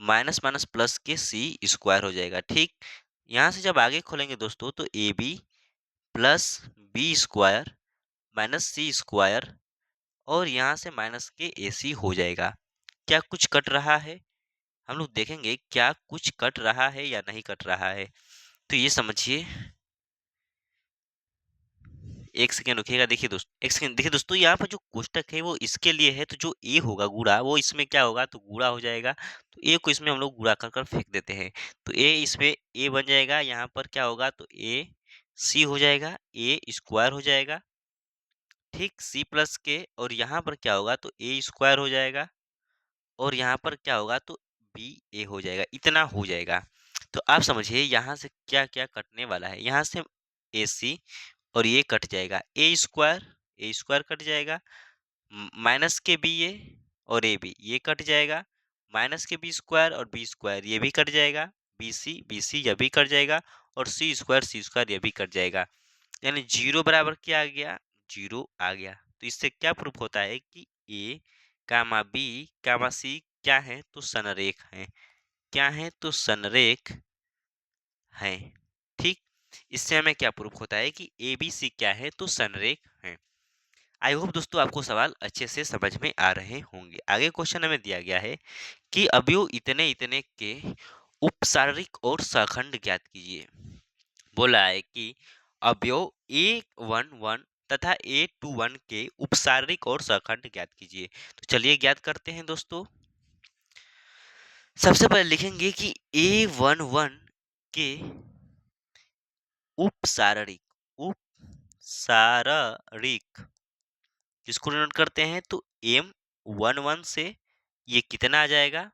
minus minus plus के सी स्क्वायर हो जाएगा। ठीक, यहाँ से जब आगे खोलेंगे दोस्तों, तो A B plus B square minus C square. और यहाँ से माइनस के ए सी हो जाएगा। क्या कुछ कट रहा है, हम लोग देखेंगे क्या कुछ कट रहा है या नहीं कट रहा है। तो ये समझिए, एक सेकेंड रुकिएगा। देखिए दोस्तों, एक सेकेंड देखिए दोस्तों, यहाँ पर जो कोष्टक है वो इसके लिए है, तो जो ए होगा गुणा, वो इसमें क्या होगा, तो गुणा हो जाएगा। तो ए को इसमें हम लोग गुणा कर कर फेंक देते हैं। तो ए इसमें ए बन जाएगा, यहाँ पर क्या होगा, तो ए सी हो जाएगा, ए स्क्वायर हो जाएगा। ठीक, सी प्लस के, और यहाँ पर क्या होगा, तो ए स्क्वायर हो जाएगा। और यहाँ पर क्या होगा, तो बी ए हो जाएगा, इतना हो जाएगा। तो आप समझिए यहाँ से क्या क्या कटने वाला है। यहाँ से ए सी और ये कट जाएगा, ए स्क्वायर कट जाएगा, माइनस के बी ए और ए बी ये कट जाएगा, माइनस के बी स्क्वायर और बी स्क्वायर ये भी कट जाएगा, बी सी ये भी कट जाएगा, और सी स्क्वायर ये भी कट जाएगा। यानी 0 बराबर क्या आ गया, 0 आ गया। तो इससे क्या प्रूफ होता है कि ए कामा बी कामा सी क्या है, तो संरेख है। क्या है, तो संरेख है। ठीक, इससे हमें क्या प्रूफ होता है कि ए बी सी क्या है, तो संरेख है। आई होप दोस्तों आपको सवाल अच्छे से समझ में आ रहे होंगे। आगे क्वेश्चन हमें दिया गया है कि अवयव इतने इतने के उपसारिक और सहखंड ज्ञात कीजिए। बोला है कि अवयव A11 तथा A21 के उपसारिक और सहखंड ज्ञात कीजिए। तो चलिए ज्ञात करते हैं दोस्तों। सबसे पहले लिखेंगे कि A11 के उपसारिक उपसारिक इसको नोट करते हैं, तो M11 से ये कितना आ जाएगा,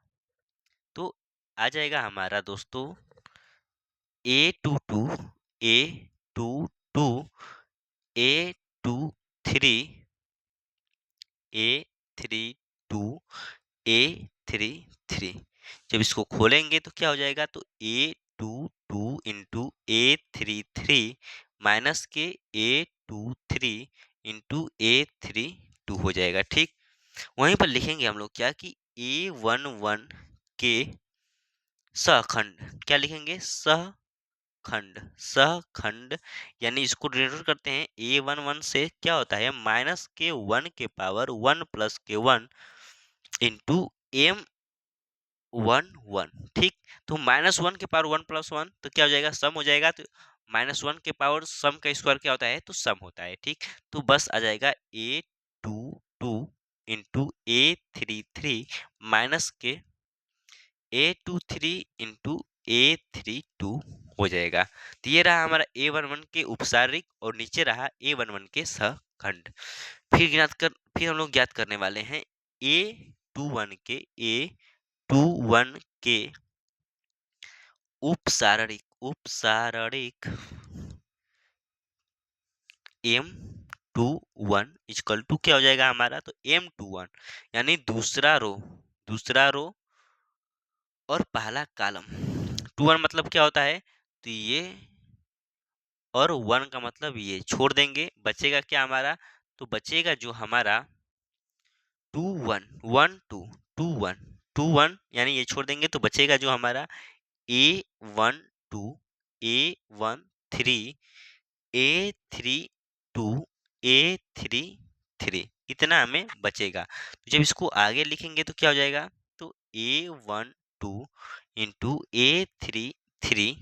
तो आ जाएगा हमारा दोस्तों A22 A22 A23 A32 A33। जब इसको खोलेंगे तो क्या हो जाएगा, तो A22 इंटू A33 माइनस के A23 इंटू A32 हो जाएगा। ठीक, वहीं पर लिखेंगे हम लोग क्या कि A11 के सहखंड, क्या लिखेंगे, सहखंड, सहखंड, यानी इसको डिनोट करते हैं A11 से क्या होता है माइनस के 1 के पावर 1 प्लस के 1 इंटू M11। ठीक, तो -1 के पावर 1 प्लस 1 तो क्या हो जाएगा, सम हो जाएगा। तो -1 के पावर सम का स्क्वायर क्या होता है, तो सम होता है। ठीक, तो बस आ जाएगा A22 इंटू A33 माइनस के A23 इंटू A32 हो जाएगा। तो ये रहा हमारा A11 के उपसारिक और नीचे रहा A11 के सहखंड। फिर हम लोग ज्ञात करने वाले हैं A21 के उपसारणिक, उपसारणिक M21 इक्वल टू क्या हो जाएगा हमारा, तो M21 यानी दूसरा रो और पहला कॉलम। 21 मतलब क्या होता है, तो ये, और 1 का मतलब ये छोड़ देंगे, बचेगा क्या हमारा, तो बचेगा जो हमारा 21 1 2 21 21, यानी ये छोड़ देंगे तो बचेगा जो हमारा A12 A13 A32 A33, इतना हमें बचेगा। तो जब इसको आगे लिखेंगे तो क्या हो जाएगा, तो A12 into A33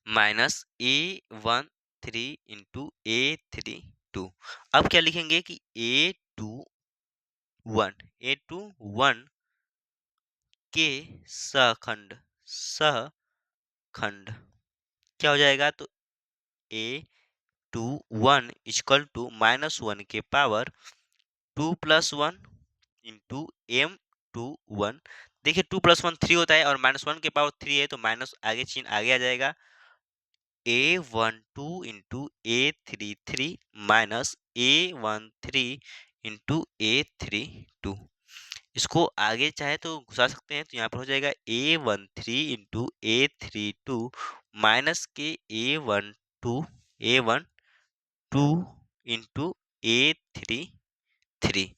minus A13 into A32। अब क्या लिखेंगे कि A21 के सहखंड क्या हो जाएगा, तो A21 इक्वल टू -1 के पावर 2 प्लस 1 इंटू M21। देखिए 2 प्लस 1 3 होता है और -1 के पावर 3 है तो माइनस आगे चिन्ह आगे आ जाएगा। A12 into A33 minus A13 into A32। इसको आगे चाहे तो घुसा सकते हैं, तो यहाँ पर हो जाएगा A13 इंटू A32 माइनस के A12 इंटू A33।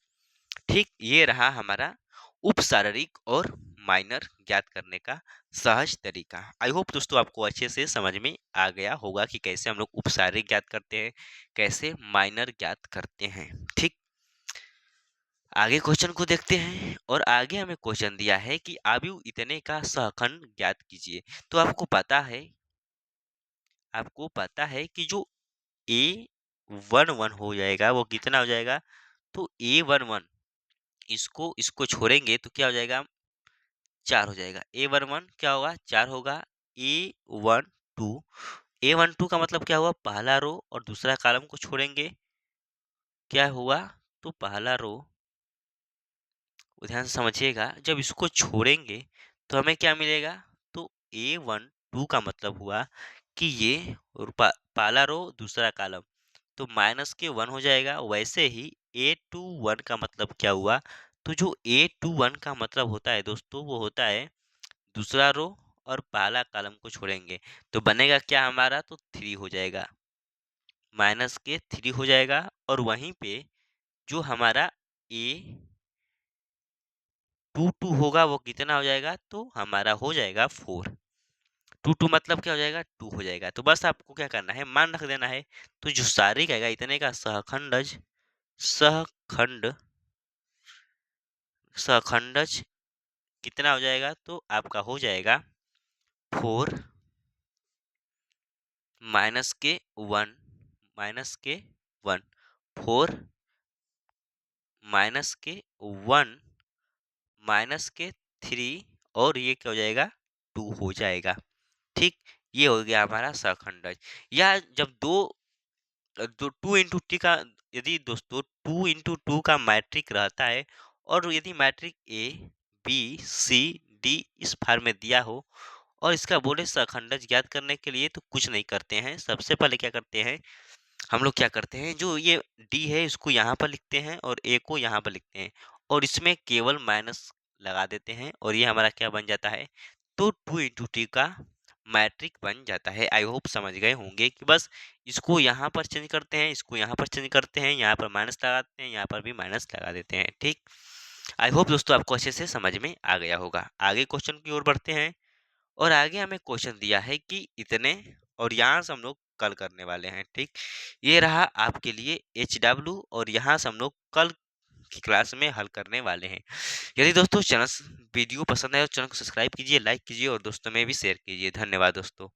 ठीक, ये रहा हमारा उपसारणिक और माइनर ज्ञात करने का सहज तरीका। आई होप दोस्तों आपको अच्छे से समझ में आ गया होगा कि कैसे हम लोग उपसारणिक ज्ञात करते हैं, कैसे माइनर ज्ञात करते हैं। ठीक, आगे क्वेश्चन को देखते हैं, और आगे हमें क्वेश्चन दिया है कि आयु इतने का सहखंड ज्ञात कीजिए। तो आपको पता है कि जो A11 हो जाएगा वो कितना हो जाएगा, तो A11 इसको इसको छोड़ेंगे तो क्या हो जाएगा, 4 हो जाएगा। A11 क्या होगा, 4 होगा। A12 का मतलब क्या हुआ, पहला रो और दूसरा कॉलम को छोड़ेंगे, क्या हुआ, तो पहला रो, ध्यान से समझिएगा, जब इसको छोड़ेंगे तो हमें क्या मिलेगा, तो A12 का मतलब हुआ कि ये पहला रो दूसरा कॉलम, तो माइनस के 1 हो जाएगा। वैसे ही A21 का मतलब क्या हुआ, तो जो A21 का मतलब होता है दोस्तों, वो होता है दूसरा रो और पहला कॉलम को छोड़ेंगे, तो बनेगा क्या हमारा, तो 3 हो जाएगा, माइनस के 3 हो जाएगा। और वहीं पे जो हमारा A22 होगा वो कितना हो जाएगा, तो हमारा हो जाएगा 4। 22 मतलब क्या हो जाएगा, 2 हो जाएगा। तो बस आपको क्या करना है, मान रख देना है। तो जो सारी कहेगा इतने का सहखंड सहखंडज कितना हो जाएगा, तो आपका हो जाएगा 4 माइनस के 1 माइनस के 1 4 माइनस के 1 माइनस के 3, और ये क्या हो जाएगा, 2 हो जाएगा। ठीक, ये हो गया हमारा सहखंडज। या जब दो 2 इंटू टी का, यदि दोस्तों 2 इंटू 2 का मैट्रिक रहता है, और यदि matrix A B C D इस फार्म में दिया हो, और इसका बोले सहखंडज ज्ञात करने के लिए, तो कुछ नहीं करते हैं। सबसे पहले क्या करते हैं हम लोग, क्या करते हैं, जो ये डी है इसको यहाँ पर लिखते हैं और ए को यहाँ पर लिखते हैं, और इसमें केवल माइनस लगा देते हैं, और ये हमारा क्या बन जाता है, तो 2 इंटू टी का मैट्रिक बन जाता है। आई होप समझ गए होंगे कि बस इसको यहाँ पर चेंज करते हैं, इसको यहाँ पर चेंज करते हैं, यहाँ पर माइनस लगाते हैं, यहाँ पर भी माइनस लगा देते हैं। ठीक, आई होप दोस्तों आपको अच्छे से समझ में आ गया होगा। आगे क्वेश्चन की ओर बढ़ते हैं और आगे हमें क्वेश्चन दिया है कि इतने, और यहाँ से हम लोग कल करने वाले हैं। ठीक, ये रहा आपके लिए HW और यहाँ से हम लोग कल की क्लास में हल करने वाले हैं। यदि दोस्तों वीडियो पसंद आए तो चैनल को सब्सक्राइब कीजिए, लाइक कीजिए और दोस्तों में भी शेयर कीजिए। धन्यवाद दोस्तों।